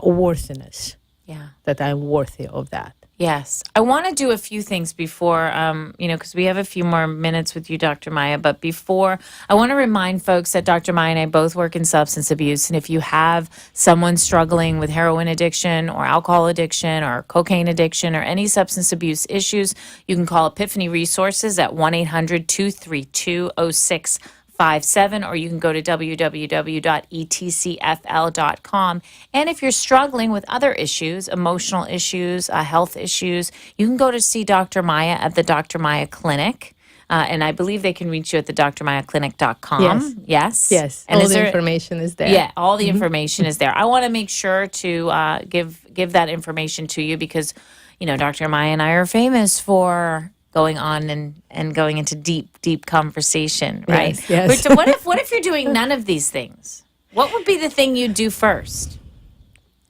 worthiness. Yeah. That I'm worthy of that. Yes. I want to do a few things before, because we have a few more minutes with you, Dr. Maya. But before, I want to remind folks that Dr. Maya and I both work in substance abuse. And if you have someone struggling with heroin addiction or alcohol addiction or cocaine addiction or any substance abuse issues, you can call Epiphany Resources at 1-800-232-0657, or you can go to www.etcfl.com. And if you're struggling with other issues, emotional issues, health issues, you can go to see Dr. Maya at the Dr. Maya Clinic. And I believe they can reach you at the drmayaclinic.com. Yes. And all the information is there. Yeah, all the information is there. I want to make sure to give that information to you because, Dr. Maya and I are famous for going on and going into deep conversation, right? Yes. But what if you're doing none of these things? What would be the thing you'd do first?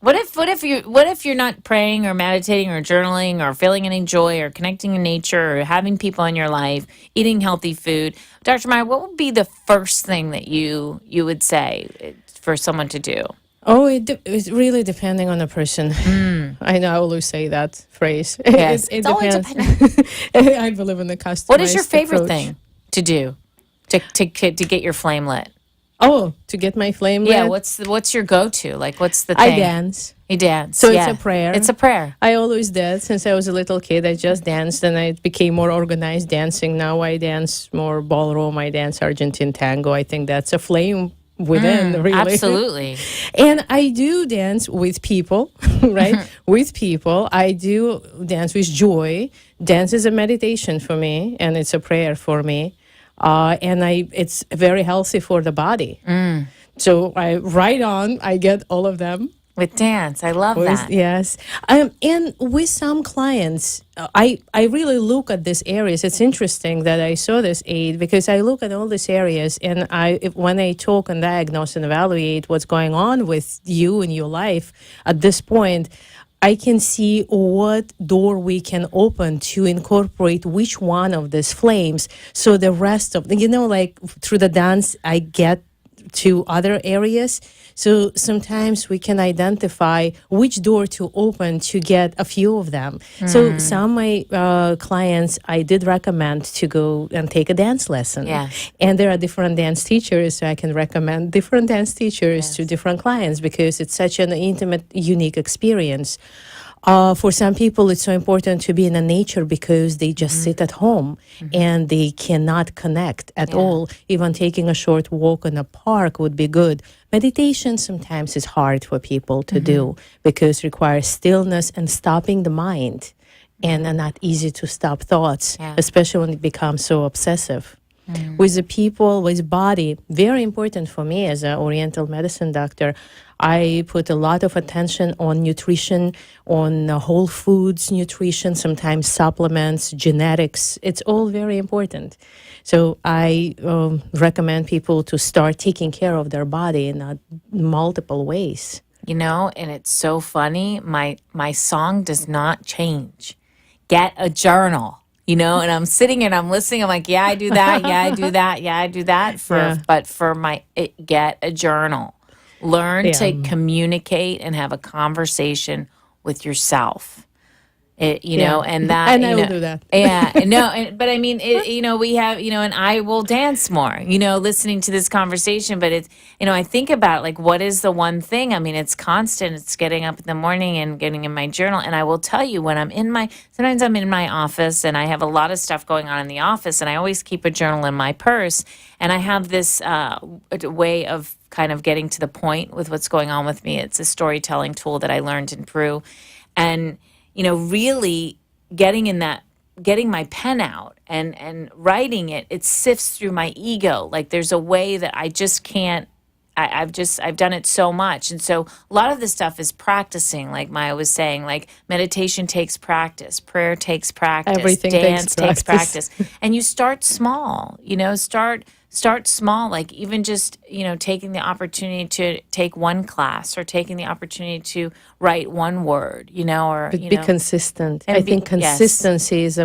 What if you're not praying or meditating or journaling or feeling any joy or connecting in nature or having people in your life, eating healthy food? Dr. Maya, what would be the first thing that you would say for someone to do? Oh, it's really depending on the person. I know I always say that phrase. Yes, it always depends. I believe in the customized What is your favorite approach. thing to do to get your flame lit? Oh, to get my flame lit? Yeah, what's your go-to? Like, what's the thing? I dance. You dance. So yeah. it's a prayer. It's a prayer. I always did since I was a little kid. I just danced and I became more organized dancing. Now I dance more ballroom. I dance Argentine tango. I think that's a flame within, really. Absolutely. And I do dance with people, right? With people. I do dance with joy. Dance is a meditation for me, and it's a prayer for me. And it's very healthy for the body. So I get all of them. With dance. I love that. Yes. And with some clients, I really look at these areas. It's interesting that I saw this aid because I look at all these areas and when I talk and diagnose and evaluate what's going on with you in your life at this point, I can see what door we can open to incorporate which one of these flames. So the rest of, like through the dance, I get to other areas. So sometimes we can identify which door to open to get a few of them. So some of my clients, I did recommend to go and take a dance lesson. Yes. And there are different dance teachers, so I can recommend different dance teachers to different clients because it's such an intimate, unique experience. For some people, it's so important to be in the nature because they just sit at home and they cannot connect at all. Even taking a short walk in a park would be good. Meditation sometimes is hard for people to do because it requires stillness and stopping the mind and not easy to stop thoughts, especially when it becomes so obsessive. With the people, with body, very important for me as an Oriental medicine doctor. I put a lot of attention on nutrition, on whole foods nutrition, sometimes supplements, genetics. It's all very important. So I recommend people to start taking care of their body in multiple ways. And it's so funny. My song does not change. Get a journal. And I'm sitting and I'm listening. I'm like, yeah, I do that. Yeah, I do that. Yeah, I do that. But for get a journal. Learn to communicate and have a conversation with yourself. And that, and I will do that. Yeah, no, but I mean, we have, and I will dance more, listening to this conversation. But it's, I think about like, what is the one thing? I mean, it's constant. It's getting up in the morning and getting in my journal. And I will tell you when sometimes I'm in my office and I have a lot of stuff going on in the office, and I always keep a journal in my purse. And I have this way of kind of getting to the point with what's going on with me. It's a storytelling tool that I learned in Peru, and really getting my pen out and writing it sifts through my ego. Like there's a way that I just can't, I've done it so much. And so a lot of this stuff is practicing, like Maya was saying, like meditation takes practice, prayer takes practice, everything dance takes practice. And you start small, start small, like even just, taking the opportunity to take one class or taking the opportunity to write one word, or, But be consistent. and I be- think consistency is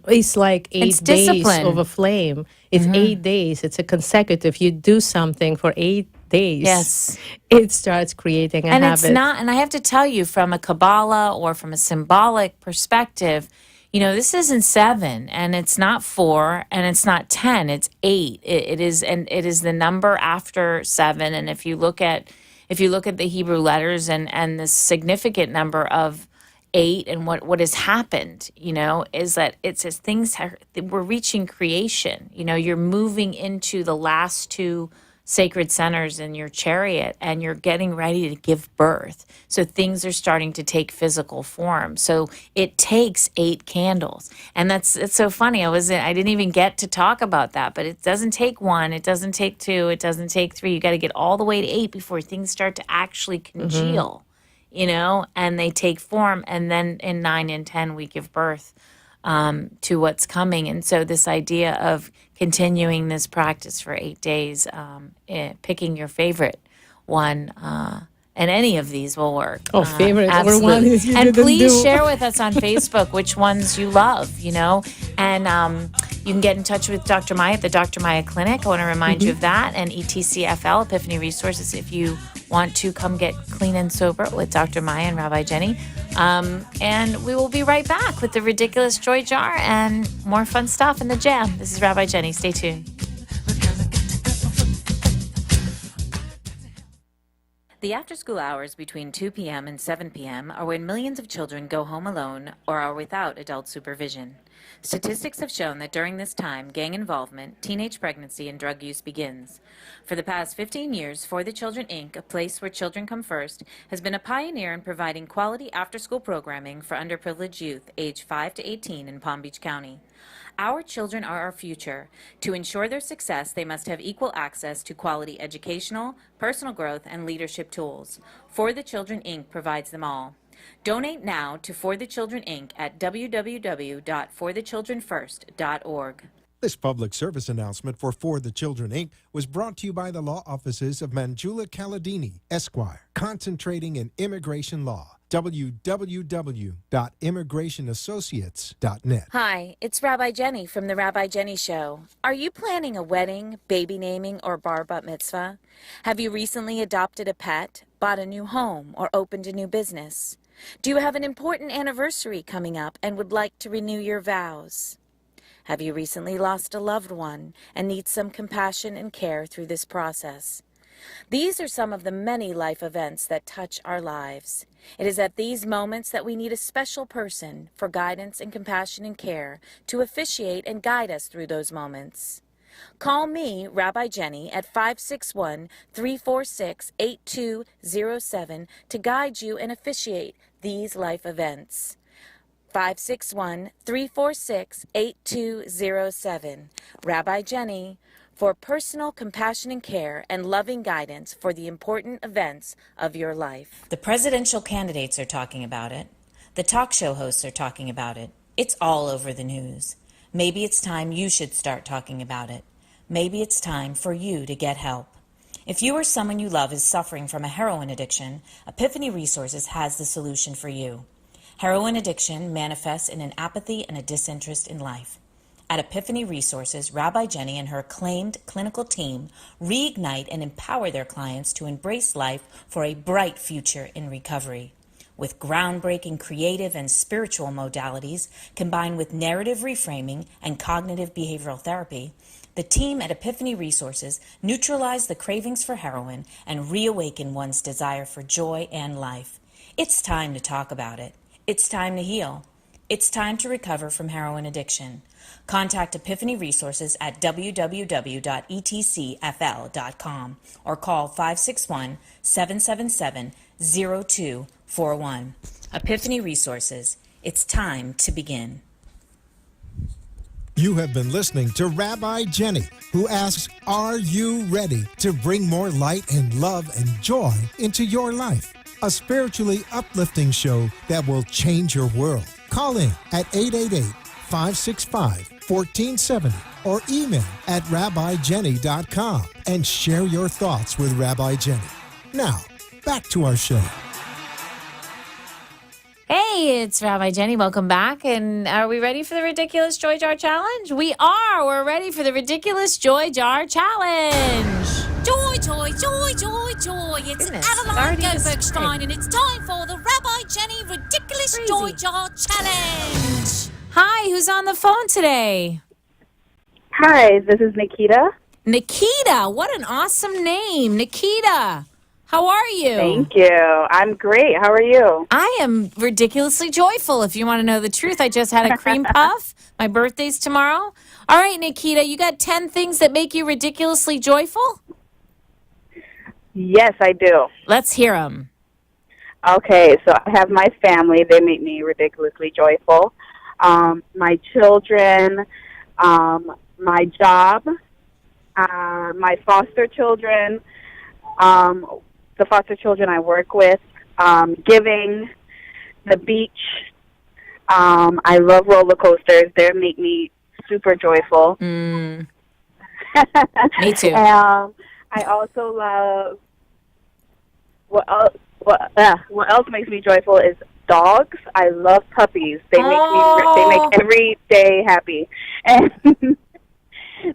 it's like 8 It's days discipline. of a flame. It's 8 days. It's a consecutive. You do something for 8 days. Yes. It starts creating a And habit. it's not, and I have to tell you, from a Kabbalah or from a symbolic perspective, this isn't 7, and it's not 4, and it's not 10. It's 8. It is the number after 7. And if you look at the Hebrew letters and the significant number of 8 and what has happened, is that it says we're reaching creation. You're moving into the last 2 sacred centers in your chariot, and you're getting ready to give birth. So things are starting to take physical form. So it takes 8 candles. And it's so funny. I didn't even get to talk about that, but it doesn't take 1, it doesn't take 2, it doesn't take 3. You got to get all the way to 8 before things start to actually congeal, and they take form. And then in 9 and 10, we give birth to what's coming. And so this idea of continuing this practice for 8 days, picking your favorite one, and any of these will work. Favorite or absolutely. one is you And didn't please do. share with us on Facebook which ones you love, and you can get in touch with Dr. Maya at the Dr. Maya Clinic. I want to remind you of that, and ETCFL, Epiphany Resources, if you want to come get clean and sober with Dr. Maya and Rabbi Jenny. And we will be right back with the Ridiculous Joy Jar and more fun stuff in the jam. This is Rabbi Jenny. Stay tuned. The after-school hours between 2 p.m. and 7 p.m. are when millions of children go home alone or are without adult supervision. Statistics have shown that during this time, gang involvement, teenage pregnancy, and drug use begins. For the past 15 years, For the Children, Inc., a place where children come first, has been a pioneer in providing quality after-school programming for underprivileged youth aged 5 to 18 in Palm Beach County. Our children are our future. To ensure their success, they must have equal access to quality educational, personal growth, and leadership tools. For the Children, Inc. provides them all. Donate now to For the Children, Inc. at www.forthechildrenfirst.org. This public service announcement for the Children, Inc. was brought to you by the law offices of Manjula Caladini, Esquire, concentrating in immigration law. www.immigrationassociates.net. Hi, it's Rabbi Jenny from The Rabbi Jenny Show. Are you planning a wedding, baby naming, or bar bat mitzvah? Have you recently adopted a pet, bought a new home, or opened a new business? Do you have an important anniversary coming up and would like to renew your vows? Have you recently lost a loved one and need some compassion and care through this process? These are some of the many life events that touch our lives. It is at these moments that we need a special person for guidance and compassion and care to officiate and guide us through those moments. Call me, Rabbi Jenny, at 561-346-8207 to guide you and officiate these life events. 561-346-8207. Rabbi Jenny, for personal compassion and care and loving guidance for the important events of your life. The presidential candidates are talking about it. The talk show hosts are talking about it. It's all over the news. Maybe it's time you should start talking about it. Maybe it's time for you to get help. If you or someone you love is suffering from a heroin addiction, Epiphany Resources has the solution for you. Heroin addiction manifests in an apathy and a disinterest in life. At Epiphany Resources, Rabbi Jenny and her acclaimed clinical team reignite and empower their clients to embrace life for a bright future in recovery. With groundbreaking creative and spiritual modalities combined with narrative reframing and cognitive behavioral therapy, the team at Epiphany Resources neutralize the cravings for heroin and reawaken one's desire for joy and life. It's time to talk about it. It's time to heal. It's time to recover from heroin addiction. Contact Epiphany Resources at www.etcfl.com or call 561-777-0241. Epiphany Resources. It's time to begin. You have been listening to Rabbi Jenny, who asks, are you ready to bring more light and love and joy into your life? A spiritually uplifting show that will change your world. Call in at 888-565-1470 or email at rabbijenny.com and share your thoughts with Rabbi Jenny. Now, back to our show. Hey, it's Rabbi Jenny. Welcome back. And are we ready for the Ridiculous Joy Jar Challenge? We are. We're ready for the Ridiculous Joy Jar Challenge. Joy, joy, joy, joy, joy. It's Adeline Gobergstein, and it's time for the Rabbi Jenny Ridiculous Joy Jar Challenge. Hi, who's on the phone today? Hi, this is Nikita. Nikita, what an awesome name. Nikita, how are you? Thank you. I'm great. How are you? I am ridiculously joyful, if you want to know the truth. I just had a cream puff. My birthday's tomorrow. All right, Nikita, you got 10 things that make you ridiculously joyful? Yes, I do. Let's hear them. Okay, so I have my family. They make me ridiculously joyful. My children, my job, my foster children, the foster children I work with, giving, the beach. I love roller coasters. They make me super joyful. Me too. I also love what else makes me joyful is dogs. I love puppies. They make every day happy. And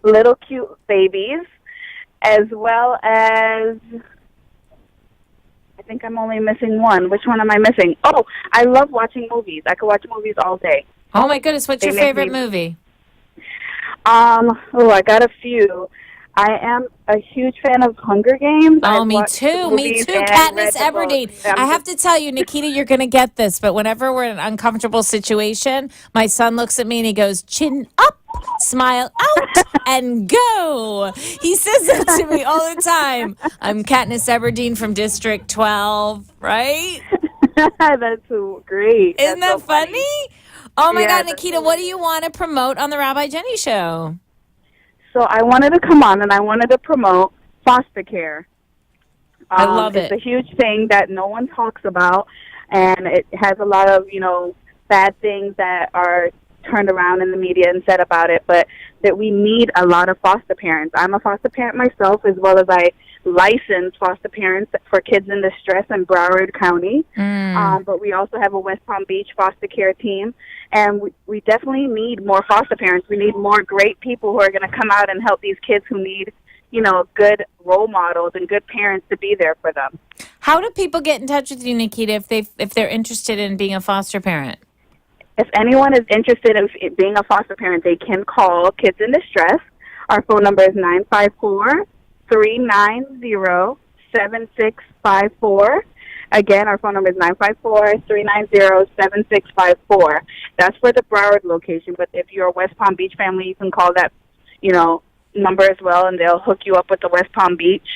little cute babies, as well as I think I'm only missing one. Which one am I missing? Oh, I love watching movies. I could watch movies all day. Oh my goodness, what's your favorite movie? I got a few. I am a huge fan of Hunger Games. Oh, me too. Me too. Katniss Everdeen. I have to tell you, Nikita, you're going to get this, but whenever we're in an uncomfortable situation, my son looks at me and he goes, chin up, smile out, and go. He says that to me all the time. I'm Katniss Everdeen from District 12, right? That's so great. Isn't that funny? Oh, my Yeah, God, that's Nikita, what do you want to promote on the Rabbi Jenny Show? So I wanted to come on and I wanted to promote foster care. I love it. It's a huge thing that no one talks about, and it has a lot of, bad things that are turned around in the media and said about it, but that we need a lot of foster parents. I'm a foster parent myself, as well as I license foster parents for kids in distress in Broward County. But we also have a West Palm Beach foster care team, and we definitely need more foster parents. We need more great people who are going to come out and help these kids who need good role models and good parents to be there for them. How do people get in touch with you, Nikita, if they're interested in being a foster parent? If anyone is interested in being a foster parent, they can call Kids in Distress. Our phone number is 954-390-7654. Again, our phone number is 954-390-7654. That's for the Broward location, but if you're a West Palm Beach family, you can call that, number as well, and they'll hook you up with the West Palm Beach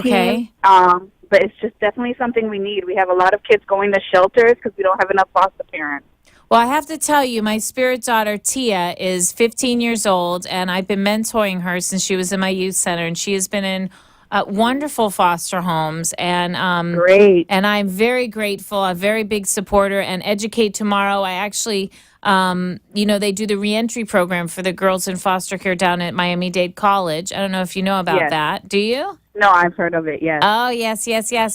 team. But it's just definitely something we need. We have a lot of kids going to shelters because we don't have enough foster parents. Well, I have to tell you, my spirit daughter, Tia, is 15 years old, and I've been mentoring her since she was in my youth center, and she has been in wonderful foster homes. And great. And I'm very grateful, a very big supporter. And Educate Tomorrow, I actually, they do the reentry program for the girls in foster care down at Miami-Dade College. I don't know if you know about that. Do you? No, I've heard of it, yes. Oh, yes.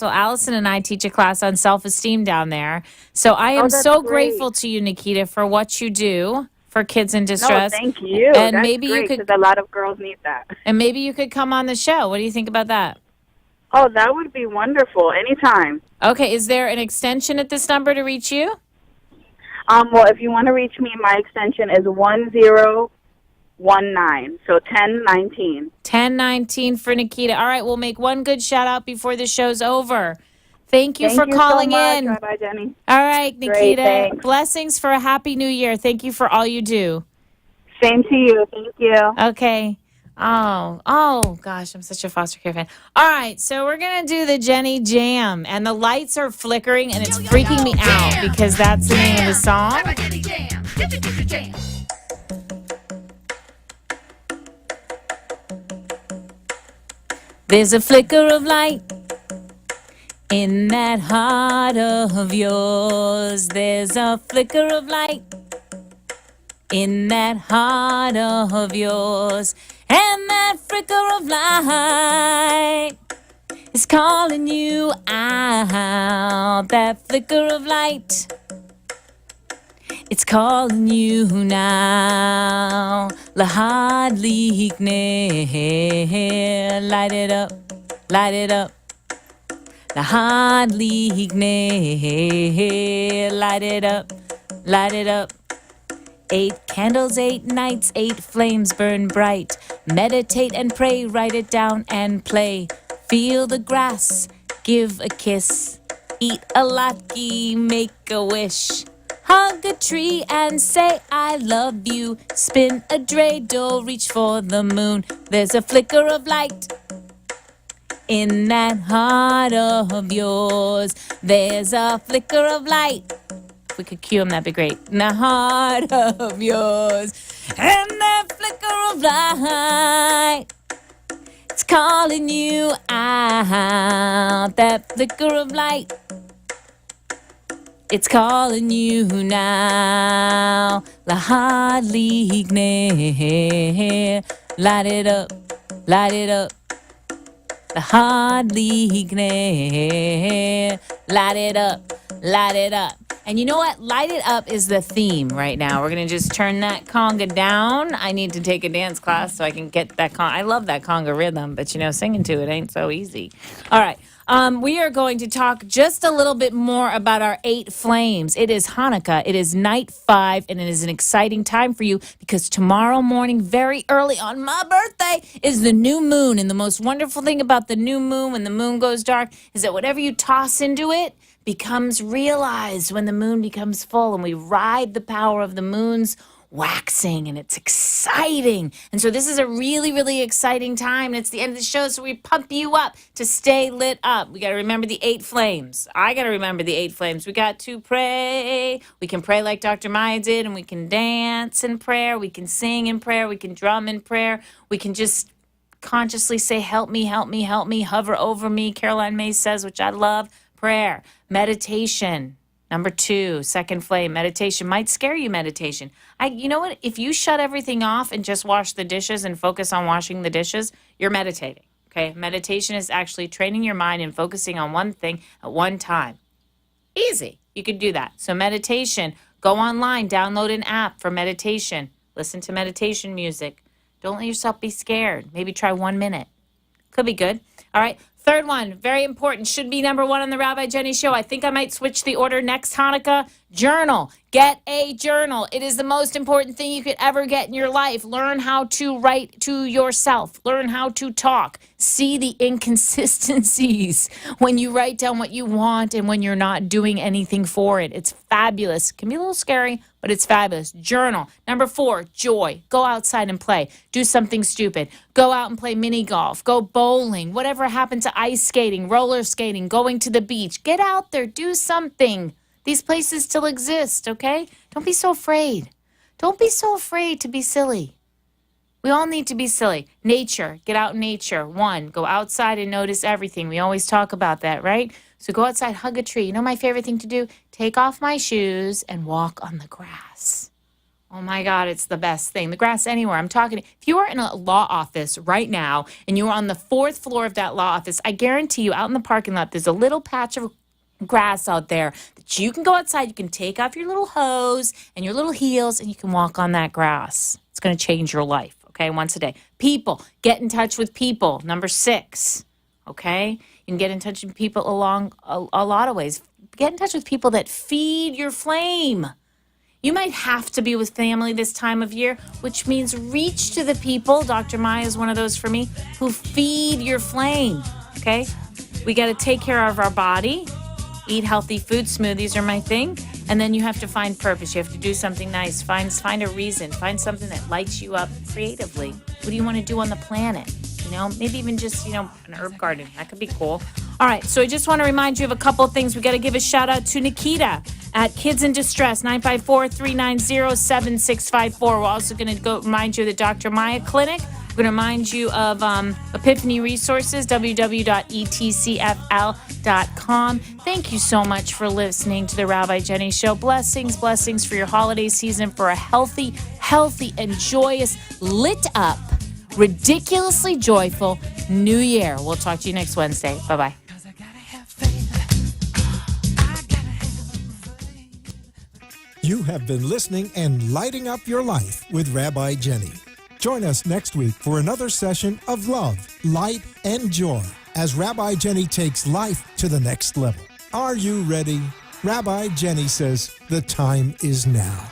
Well, Allison and I teach a class on self-esteem down there. So I am so grateful to you, Nikita, for what you do for kids in distress. No, thank you. And that's maybe great, you could, because a lot of girls need that. And maybe you could come on the show. What do you think about that? Oh, that would be wonderful. Anytime. Okay. Is there an extension at this number to reach you? Well, if you want to reach me, my extension is 1019, so 1019. 1019 for Nikita. All right, we'll make one good shout out before the show's over. Thank you for calling in. Bye, Jenny. All right, Nikita. Great, blessings for a happy new year. Thank you for all you do. Same to you. Thank you. Okay. Oh, gosh, I'm such a foster care fan. All right, so we're going to do the Jenny Jam, and the lights are flickering, and it's freaking me out because that's the name of the song. There's a flicker of light in that heart of yours. There's a flicker of light in that heart of yours. And that flicker of light is calling you out. That flicker of light, it's calling you now. Lahad Ligneh, light it up, light it up. Lahad Ligneh, light it up, light it up. 8 candles, 8 nights, 8 flames burn bright. Meditate and pray, write it down and play. Feel the grass, give a kiss. Eat a latke, make a wish. Hug a tree and say I love you. Spin a dreidel, reach for the moon. There's a flicker of light in that heart of yours. There's a flicker of light. If we could cue him, that'd be great. In the heart of yours. And that flicker of light, it's calling you out. That flicker of light, it's calling you now. Lahad Ligneh, light it up, light it up. Lahad Ligneh, light it up, light it up. And you know what? Light It Up is the theme right now. We're going to just turn that conga down. I need to take a dance class so I can get that conga. I love that conga rhythm, but, singing to it ain't so easy. All right. We are going to talk just a little bit more about our 8 flames. It is Hanukkah. It is night 5, and it is an exciting time for you because tomorrow morning, very early on my birthday, is the new moon. And the most wonderful thing about the new moon, when the moon goes dark, is that whatever you toss into it becomes realized when the moon becomes full, and we ride the power of the moon's waxing, and it's exciting. And so this is a really, really exciting time. And it's the end of the show, so we pump you up to stay lit up. We got to remember the 8 flames. I got to remember the 8 flames. We got to pray. We can pray like Dr. Maya did, and we can dance in prayer. We can sing in prayer. We can drum in prayer. We can just consciously say, help me, help me, help me, hover over me, Caroline May says, which I love. Prayer. Meditation. Number 2, second flame. Meditation might scare you, meditation. You know what? If you shut everything off and just wash the dishes and focus on washing the dishes, you're meditating, okay? Meditation is actually training your mind and focusing on one thing at one time. Easy. You could do that. So meditation, go online, download an app for meditation. Listen to meditation music. Don't let yourself be scared. Maybe try 1 minute. Could be good. All right. Third one, very important, should be number 1 on the Rabbi Jenny Show. I think I might switch the order next Hanukkah. Journal. Get a journal. It is the most important thing you could ever get in your life. Learn how to write to yourself. Learn how to talk. See the inconsistencies when you write down what you want and when you're not doing anything for it. It's fabulous. It can be a little scary, but it's fabulous. Journal. Number 4, joy. Go outside and play. Do something stupid. Go out and play mini golf. Go bowling. Whatever happened to ice skating, roller skating, going to the beach. Get out there. Do something. These places still exist, okay? Don't be so afraid. Don't be so afraid to be silly. We all need to be silly. Nature. Get out in nature. 1, go outside and notice everything. We always talk about that, right? So go outside, hug a tree. You know my favorite thing to do? Take off my shoes and walk on the grass. Oh my God, it's the best thing. The grass anywhere. I'm talking, if you are in a law office right now and you are on the 4th floor of that law office, I guarantee you out in the parking lot, there's a little patch of grass out there that you can go outside. You can take off your little hose and your little heels and you can walk on that grass. It's going to change your life, okay, once a day. People, get in touch with people. Number 6, okay? You can get in touch with people along a lot of ways. Get in touch with people that feed your flame. You might have to be with family this time of year, which means reach to the people, Dr. Maya is one of those for me, who feed your flame, okay? We got to take care of our body. Eat healthy food. Smoothies are my thing. And then you have to find purpose. You have to do something nice. Find a reason. Find something that lights you up creatively. What do you want to do on the planet? You know, maybe even just, an herb garden. That could be cool. All right. So I just want to remind you of a couple of things. We got to give a shout out to Nikita at Kids in Distress, 954-390-7654. We're also going to go remind you of the Dr. Maya Clinic. We're going to remind you of Epiphany Resources, www.etcfl.com. Thank you so much for listening to the Rabbi Jenny Show. Blessings for your holiday season, for a healthy, and joyous, lit up, ridiculously joyful New Year. We'll talk to you next Wednesday. Bye-bye. You have been listening and lighting up your life with Rabbi Jenny. Join us next week for another session of love, light, and joy as Rabbi Jenny takes life to the next level. Are you ready? Rabbi Jenny says the time is now.